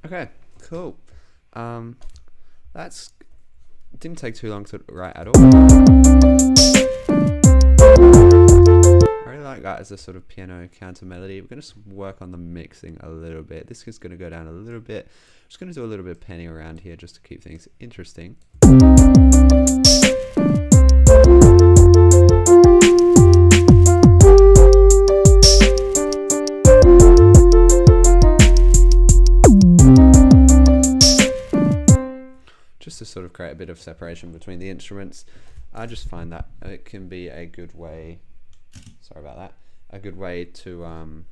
Okay, cool. That's didn't take too long to write at all. I really like that as a sort of piano counter melody. We're going to work on the mixing a little bit. This is going to go down a little bit. I'm just going to do a little bit of penning around here just to keep things interesting. Just to sort of create a bit of separation between the instruments. I just find that it can be a good way, sorry about that, a good way to,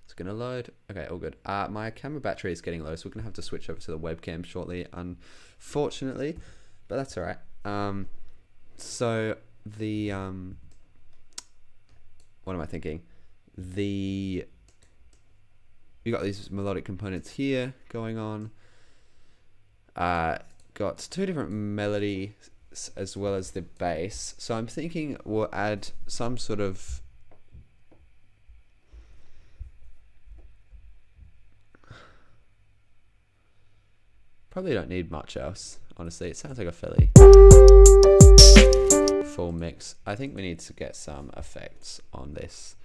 it's going to load, okay, all good. My camera battery is getting low, so we're going to have to switch over to the webcam shortly, unfortunately, but that's alright. So the, what am I thinking? You got these melodic components here going on. Got two different melodies as well as the bass, so I'm thinking we'll add some sort of probably don't need much else, honestly. It sounds like a fairly full mix. I think we need to get some effects on this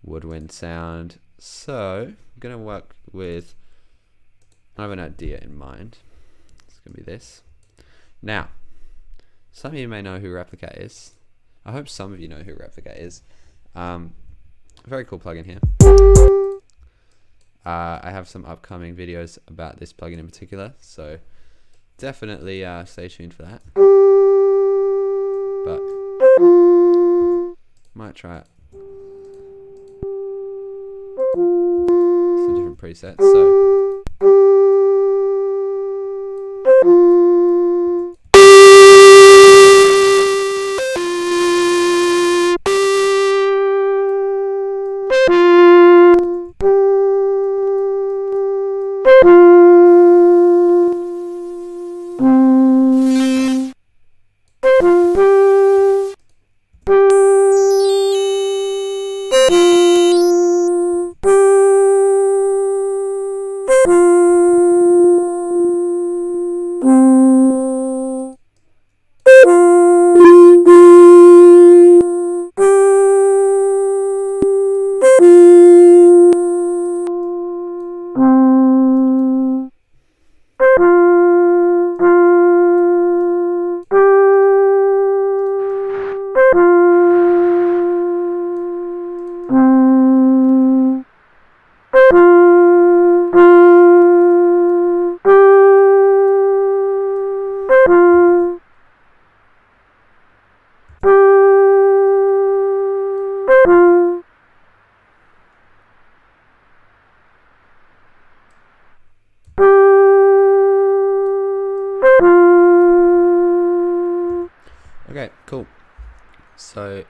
woodwind sound, so I'm gonna work with, I have an idea in mind. It's going to be this. Now, some of you may know who Replica is. I hope some of you know who Replica is. Very cool plugin here. I have some upcoming videos about this plugin in particular, so definitely stay tuned for that. But might try it. Some different presets. So. Okay, cool. So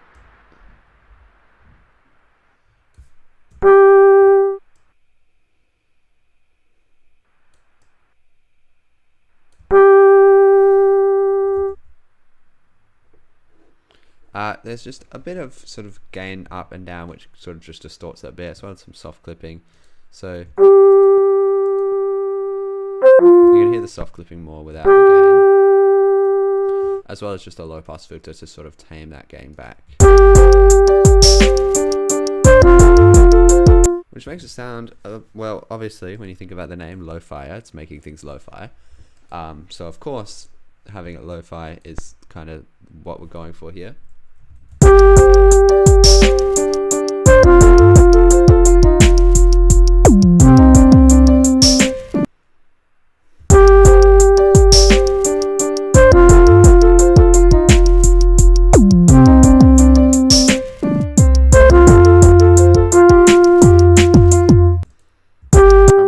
there's just a bit of sort of gain up and down, which sort of just distorts that bit, as well as some soft clipping. So you can hear the soft clipping more without the gain, as well as just a low pass filter to sort of tame that gain back, which makes it sound well, obviously when you think about the name lo-fi, it's making things lo-fi, so of course having it lo-fi is kind of what we're going for here. I'm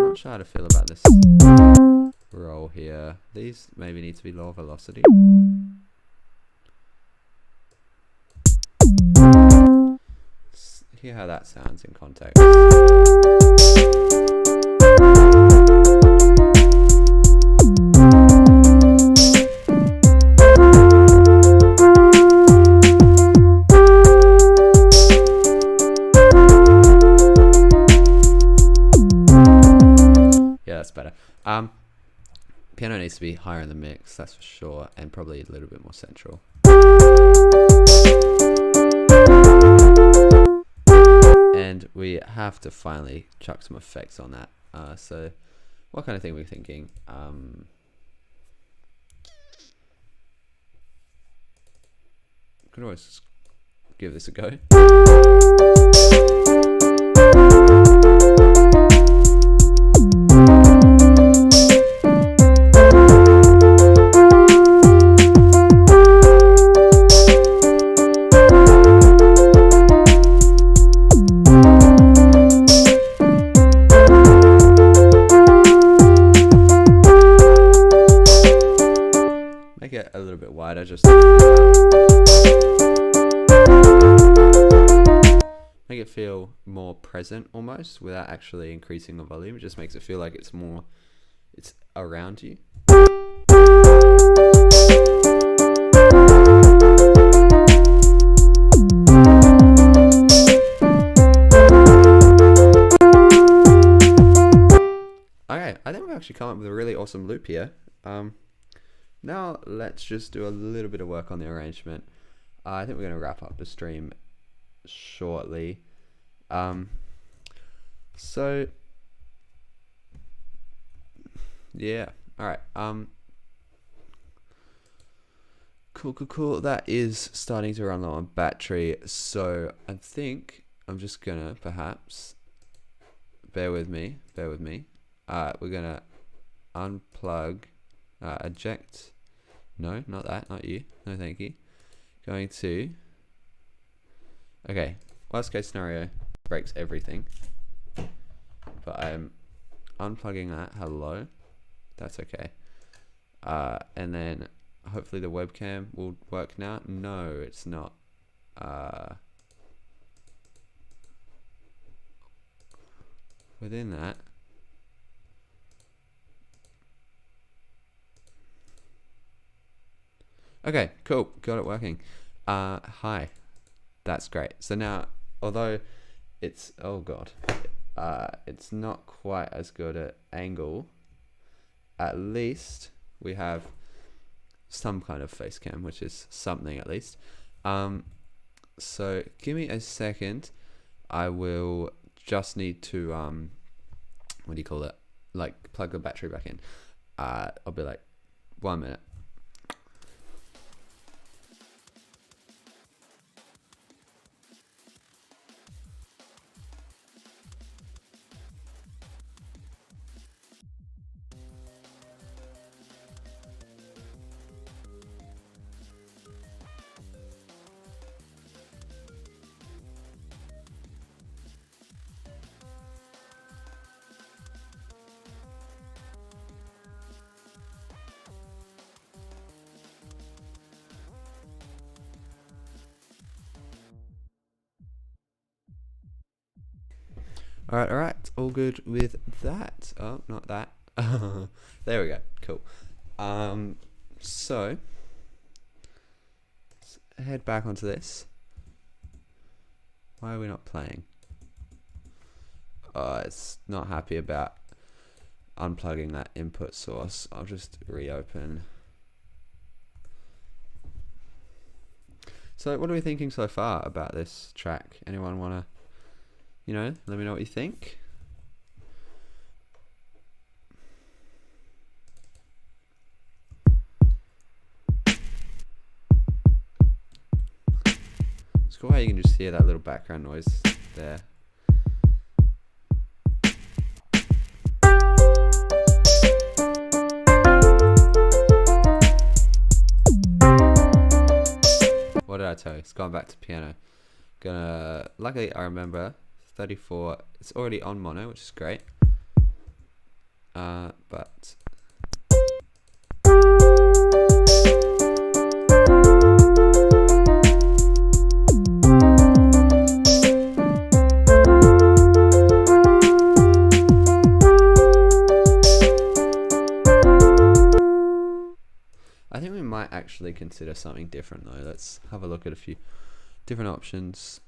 not sure how to feel about this roll here. These maybe need to be lower velocity. Hear how that sounds in context. Yeah, that's better. Piano needs to be higher in the mix, that's for sure, and probably a little bit more central. And we have to finally chuck some effects on that. So what kind of thing are we thinking? Could always just give this a go. Make it a little bit wider, just make it feel more present almost without actually increasing the volume. It just makes it feel like it's around you. Okay, I think we've actually come up with a really awesome loop here. Now let's just do a little bit of work on the arrangement. I think we're going to wrap up the stream shortly. So yeah, all right. Cool. That is starting to run low on battery, so I think I'm just gonna perhaps bear with me. We're gonna unplug, eject. No, not that. Not you. No, thank you. Going to. Okay. Worst case scenario, breaks everything. But I'm unplugging that. Hello. That's okay. And then hopefully the webcam will work now. No, it's not. Within that. Okay, cool. Got it working. Hi. That's great. So now, although it's, oh god, it's not quite as good at angle, at least we have some kind of face cam, which is something at least. So give me a second. I will just need to, what do you call it? Like plug the battery back in. I'll be like 1 minute. All right, all good with that. Oh, not that. There we go. Cool. So let's head back onto this. Why are we not playing? It's not happy about unplugging that input source. I'll just reopen. So what are we thinking so far about this track? Anyone wanna, let me know what you think. It's cool how you can just hear that little background noise there. What did I tell you? It's gone back to piano. Luckily I remember 34, it's already on mono, which is great. But I think we might actually consider something different though. Let's have a look at a few different options.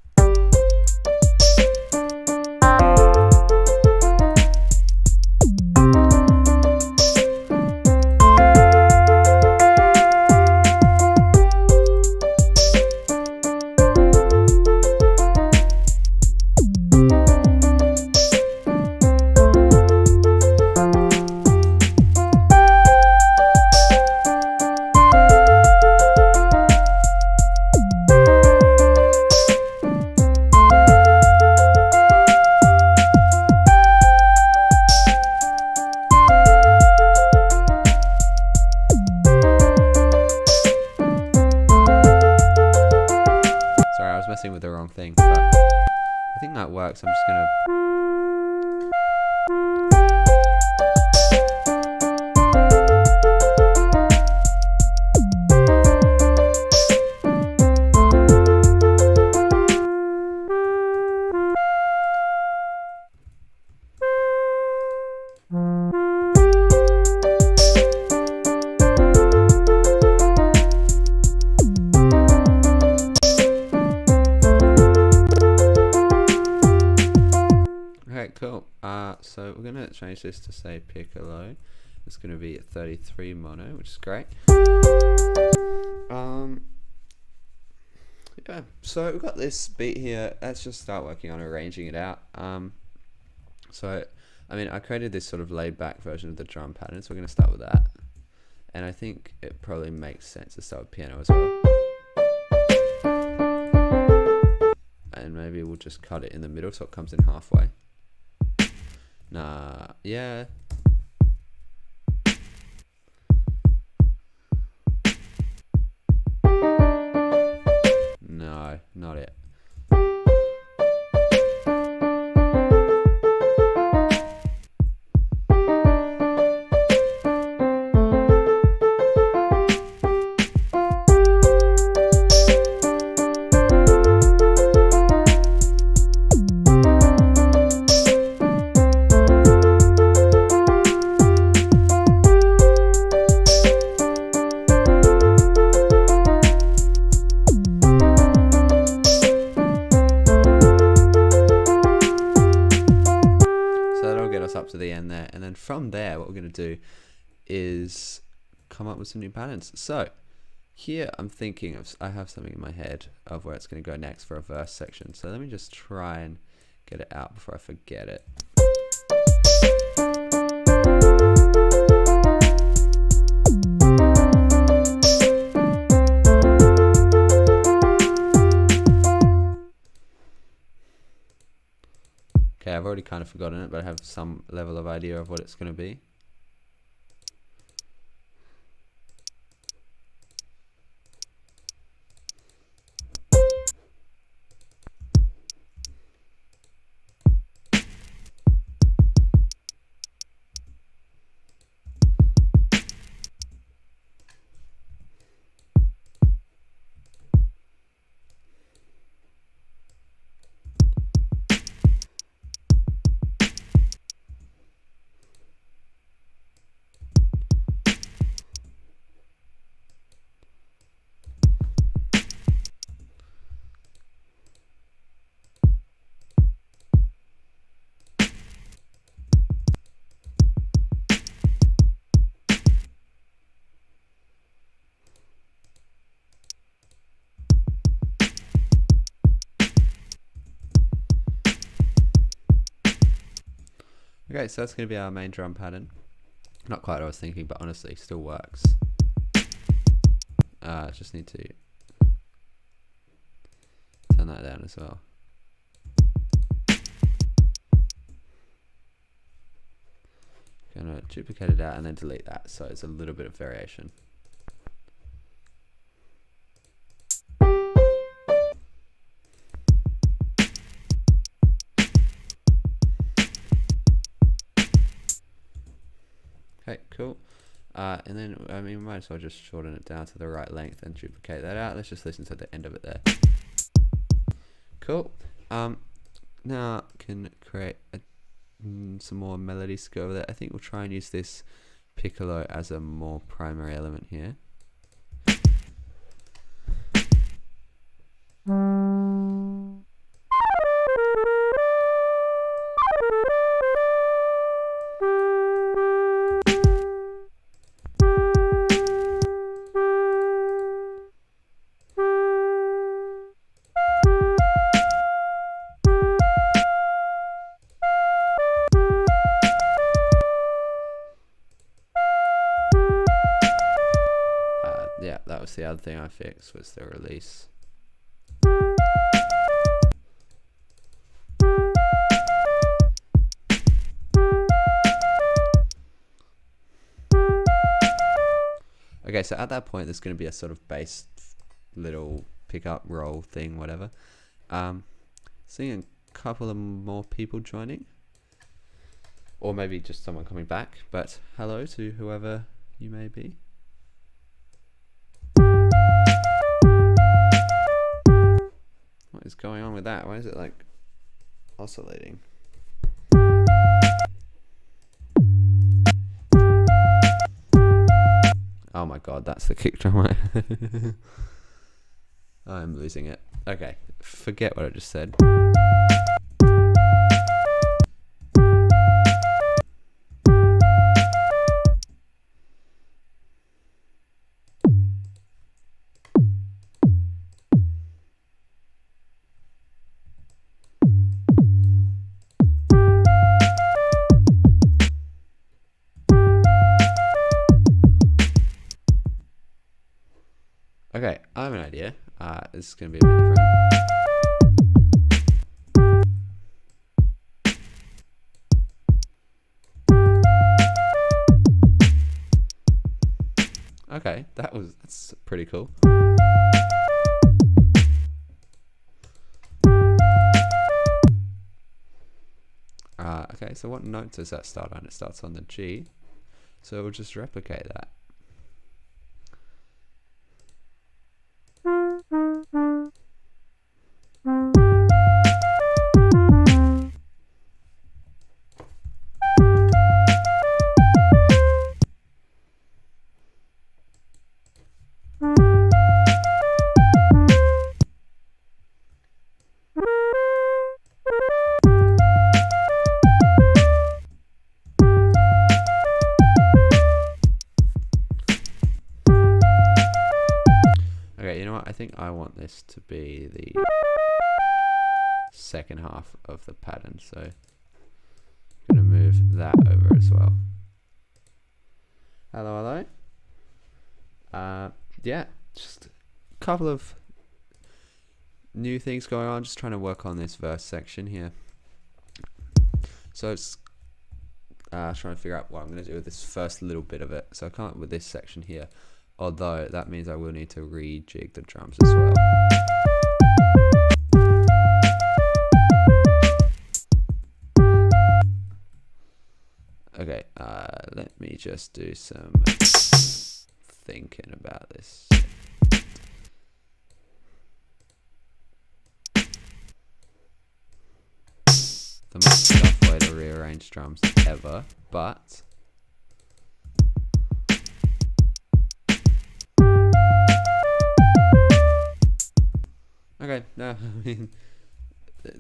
With the wrong thing, but I think that works. I'm just gonna cool. So we're gonna change this to say piccolo. It's gonna be 33 mono, which is great. Yeah. So we've got this beat here. Let's just start working on arranging it out. So I created this sort of laid back version of the drum pattern, so we're gonna start with that. And I think it probably makes sense to start with piano as well. And maybe we'll just cut it in the middle so it comes in halfway. Nah, yeah. No, not it. Up to the end there, and then from there what we're going to do is come up with some new patterns. So here I'm thinking of, I have something in my head of where it's going to go next for a verse section, so let me just try and get it out before I forget it. Okay, I've already kind of forgotten it, but I have some level of idea of what it's going to be. Okay, so that's going to be our main drum pattern. Not quite what I was thinking, but honestly, still works. Just need to turn that down as well. Gonna duplicate it out and then delete that, so it's a little bit of variation. Okay, cool. And then, I mean, we might as well just shorten it down to the right length and duplicate that out. Let's just listen to the end of it there. Cool. Now can create some more melodies to go over there. I think we'll try and use this piccolo as a more primary element here. Yeah, that was the other thing I fixed, was the release. Okay, so at that point there's going to be a sort of bass little pickup roll thing, whatever. Seeing a couple of more people joining, or maybe just someone coming back, but hello to whoever you may be. What is going on with that? Why is it like oscillating? Oh my god, that's the kick drum. I'm losing it. Okay, forget what I just said. Okay, I have an idea. This is going to be a bit different. Okay, that's pretty cool. Okay, so what note does that start on? It starts on the G, so we'll just replicate that. Okay, you know what? I think I want this to be the second half of the pattern, so I'm going to move that over as well. Hello, hello. Yeah, just a couple of new things going on, just trying to work on this verse section here. So it's trying to figure out what I'm going to do with this first little bit of it. So I can't with this section here, although that means I will need to rejig the drums as well. Okay, let me just do some thinking about this. The most tough way to rearrange drums ever, but okay, no, I mean,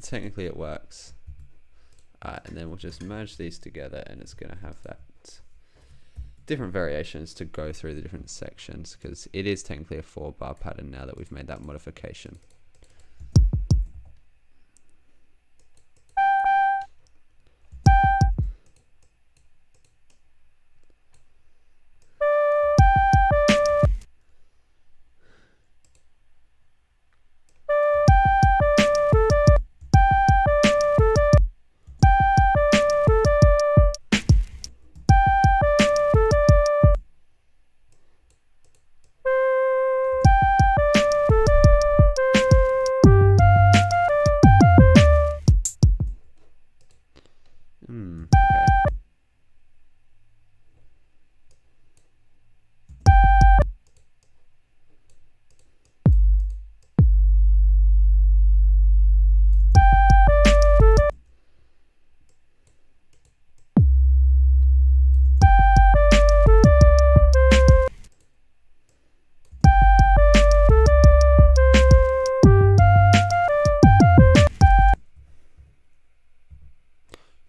technically it works. And then we'll just merge these together, and it's going to have that different variations to go through the different sections, because it is technically a 4-bar pattern now that we've made that modification.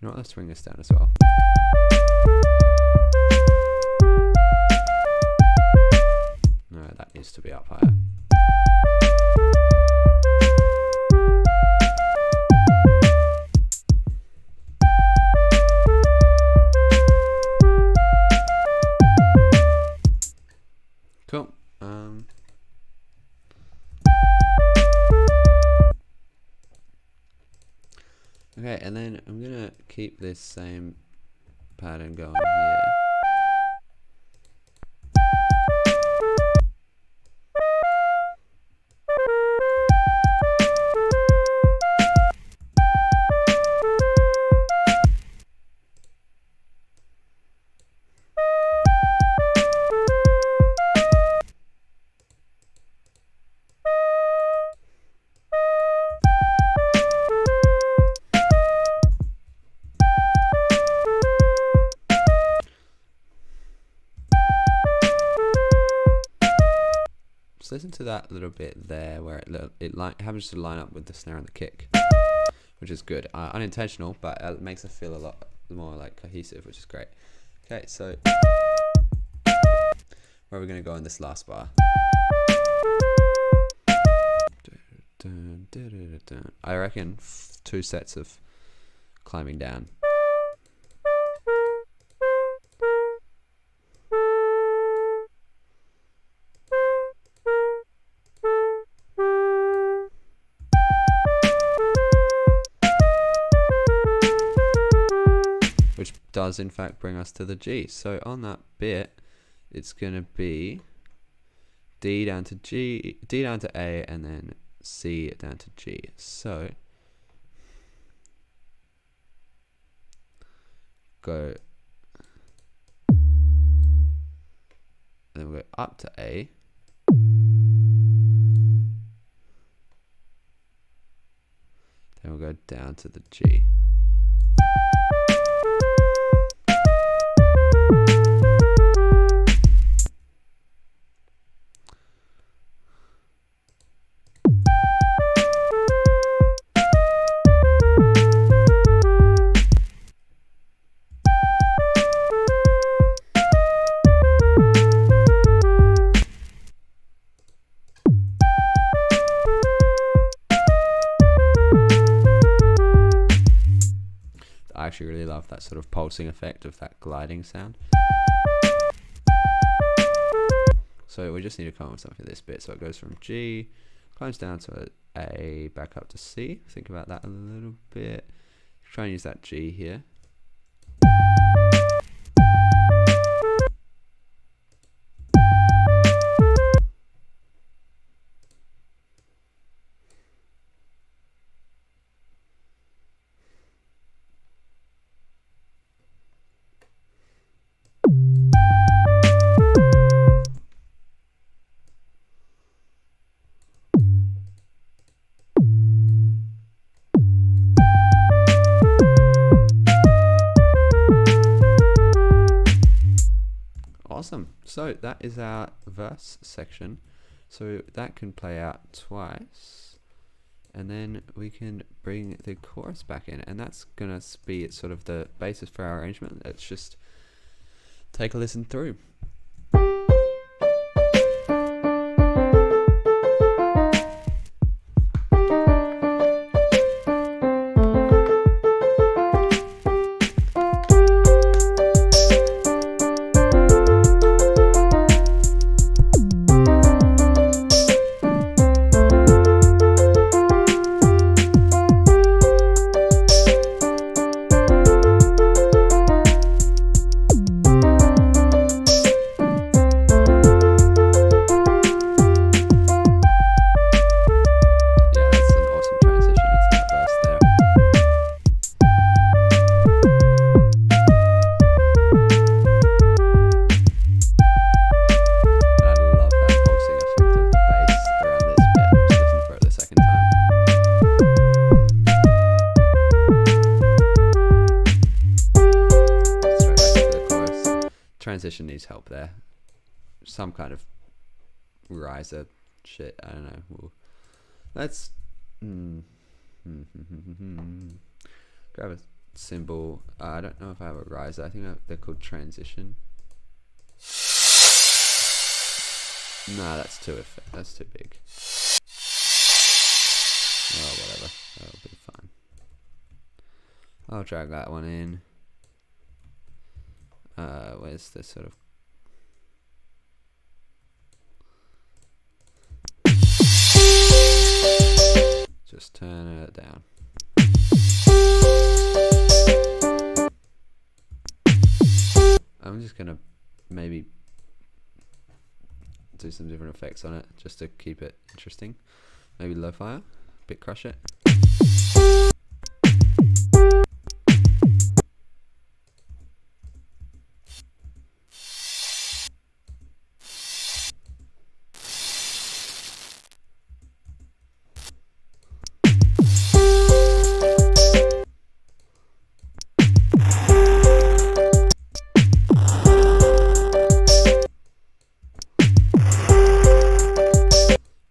You know what, let's swing this down as well. No, that needs to be up higher. Cool. Okay, and then I'm gonna keep this same pattern going here. Just listen to that little bit there where it happens to line up with the snare and the kick, which is good. Unintentional, but it makes it feel a lot more like cohesive, which is great. Okay, so where are we going to go in this last bar? I reckon 2 sets of climbing down. does in fact bring us to the G. So on that bit, it's going to be D down to G, D down to A, and then C down to G. So go, and then we'll go up to A, then we'll go down to the G. I actually really love that sort of pulsing effect of that gliding sound. So we just need to come up with something for this bit. So it goes from G, climbs down to A, back up to C. Think about that a little bit. Try and use that G here. Awesome. So that is our verse section. So that can play out twice, and then we can bring the chorus back in, and that's gonna be sort of the basis for our arrangement. Let's just take a listen through. Transition needs help there. Some kind of riser shit. I don't know. Let's grab a symbol. I don't know if I have a riser. I think they're called transition. No, that's too big. Oh, whatever. That'll be fine. I'll drag that one in. Where's the sort of just turn it down. I'm just gonna maybe do some different effects on it just to keep it interesting. Maybe low fire, bit crush it.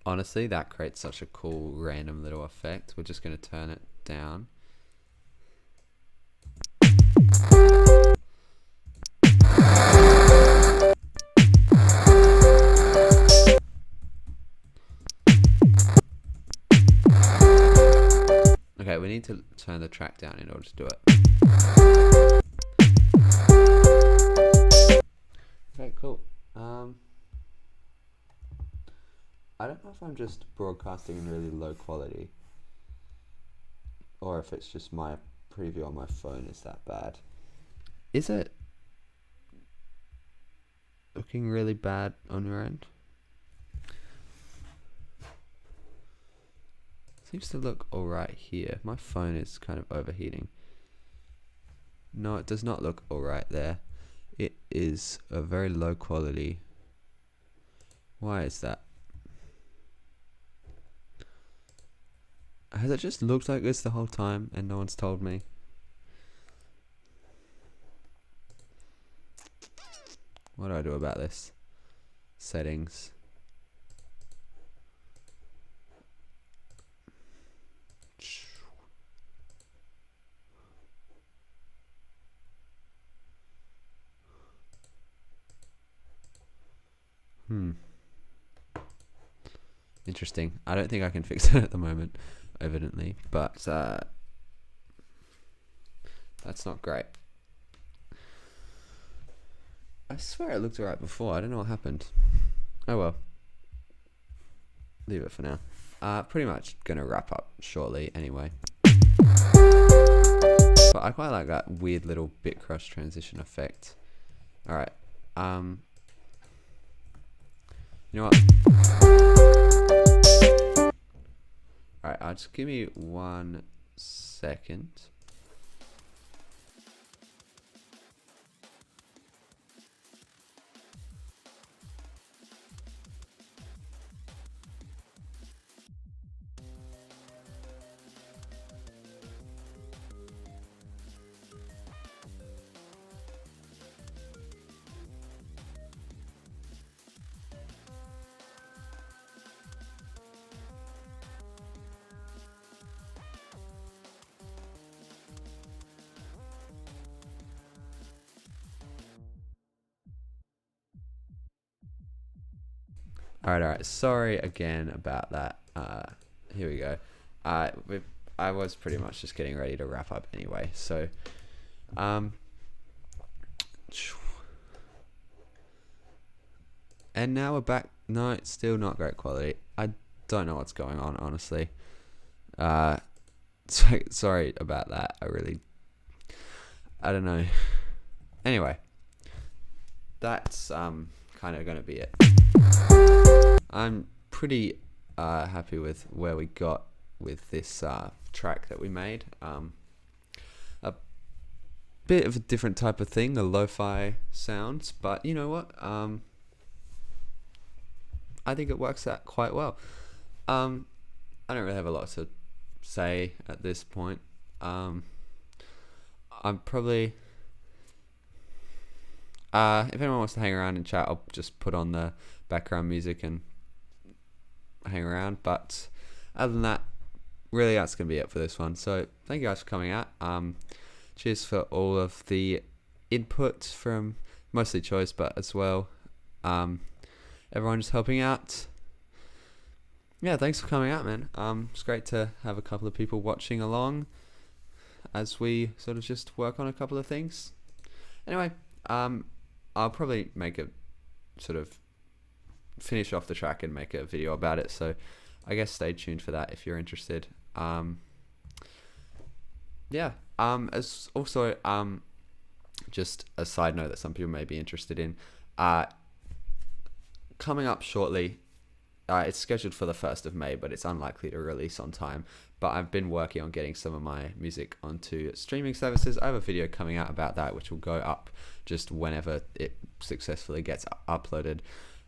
Honestly, that creates such a cool random little effect. We're just going to turn it down. Okay, we need to turn the track down in order to do it. Okay, cool. I don't know if I'm just broadcasting in really low quality or if it's just my preview on my phone is that bad. Is it looking really bad on your end? Seems to look alright here. My phone is kind of overheating. No, it does not look alright there. It is a very low quality. Why is that? Has it just looked like this the whole time and no one's told me? What do I do about this? Settings. Interesting. I don't think I can fix it at the moment, evidently, but that's not great. I swear it looked alright before. I don't know what happened. Oh well. Leave it for now. Pretty much gonna wrap up shortly anyway. But I quite like that weird little bit crush transition effect. Alright. You know what? Alright, just give me 1 second. Alright. Sorry again about that. Here we go. I was pretty much just getting ready to wrap up anyway. So, and now we're back. No, it's still not great quality. I don't know what's going on, honestly. Sorry about that. I don't know. Anyway, that's kind of going to be it. I'm pretty happy with where we got with this track that we made. A bit of a different type of thing, the lo-fi sounds, but you know what? I think it works out quite well. I don't really have a lot to say at this point. I'm probably... if anyone wants to hang around and chat, I'll just put on the background music and hang around. But other than that, really that's going to be it for this one. So thank you guys for coming out. Cheers for all of the input from mostly Choice, but as well everyone just helping out. Yeah, thanks for coming out, man. It's great to have a couple of people watching along as we sort of just work on a couple of things. Anyway, I'll probably make a sort of finish off the track and make a video about it, so I guess stay tuned for that if you're interested. As also just a side note that some people may be interested in, coming up shortly, it's scheduled for the 1st of May, but it's unlikely to release on time. But I've been working on getting some of my music onto streaming services. I have a video coming out about that, which will go up just whenever it successfully gets uploaded.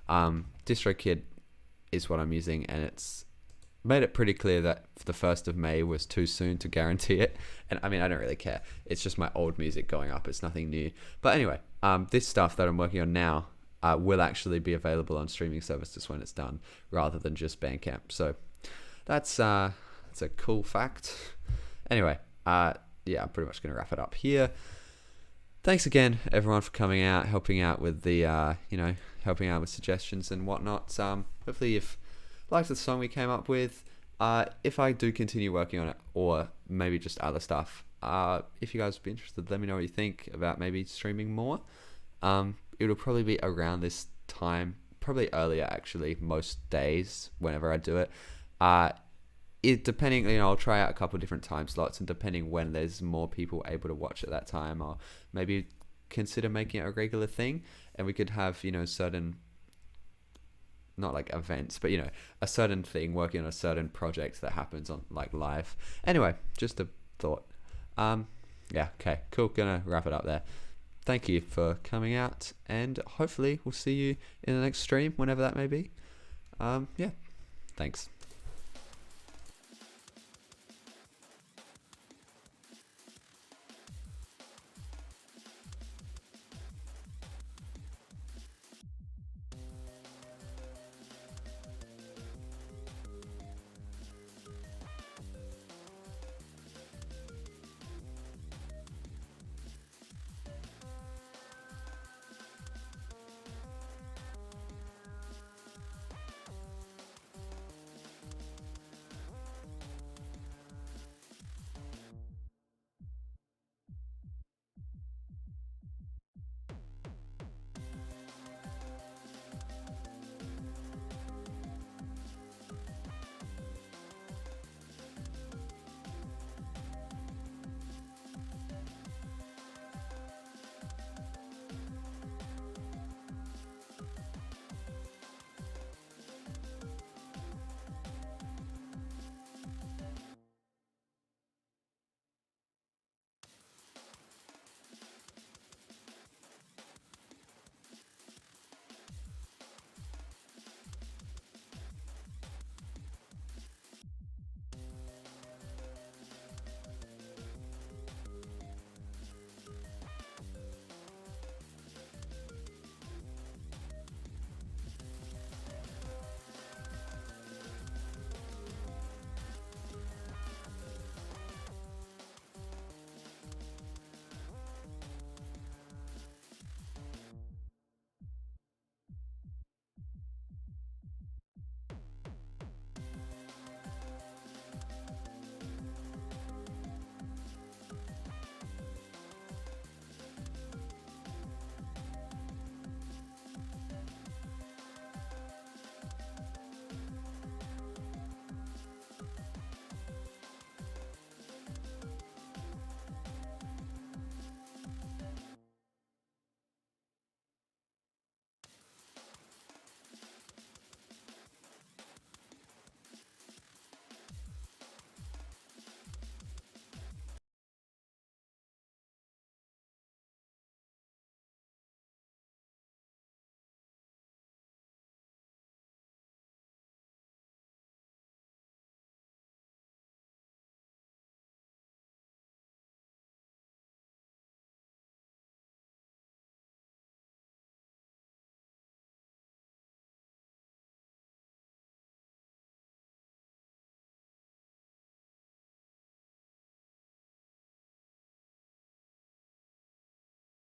DistroKid is what I'm using, and it's made it pretty clear that the 1st of May was too soon to guarantee it. And I mean, I don't really care. It's just my old music going up. It's nothing new. But anyway, this stuff that I'm working on now will actually be available on streaming services when it's done, rather than just Bandcamp. So that's a cool fact. Anyway, I'm pretty much going to wrap it up here. Thanks again, everyone, for coming out, helping out with the, helping out with suggestions and whatnot. Hopefully you've liked the song we came up with. If I do continue working on it, or maybe just other stuff, if you guys would be interested, let me know what you think about maybe streaming more. It'll probably be around this time, probably earlier actually, most days whenever I do it. Depending, I'll try out a couple of different time slots, and depending when there's more people able to watch at that time, I'll maybe consider making it a regular thing, and we could have, you know, certain, not like events, but, you know, a certain thing, working on a certain project that happens on like live. Anyway, just a thought. Yeah, okay, cool. Gonna wrap it up there. Thank you for coming out, and hopefully we'll see you in the next stream, whenever that may be. Yeah, thanks.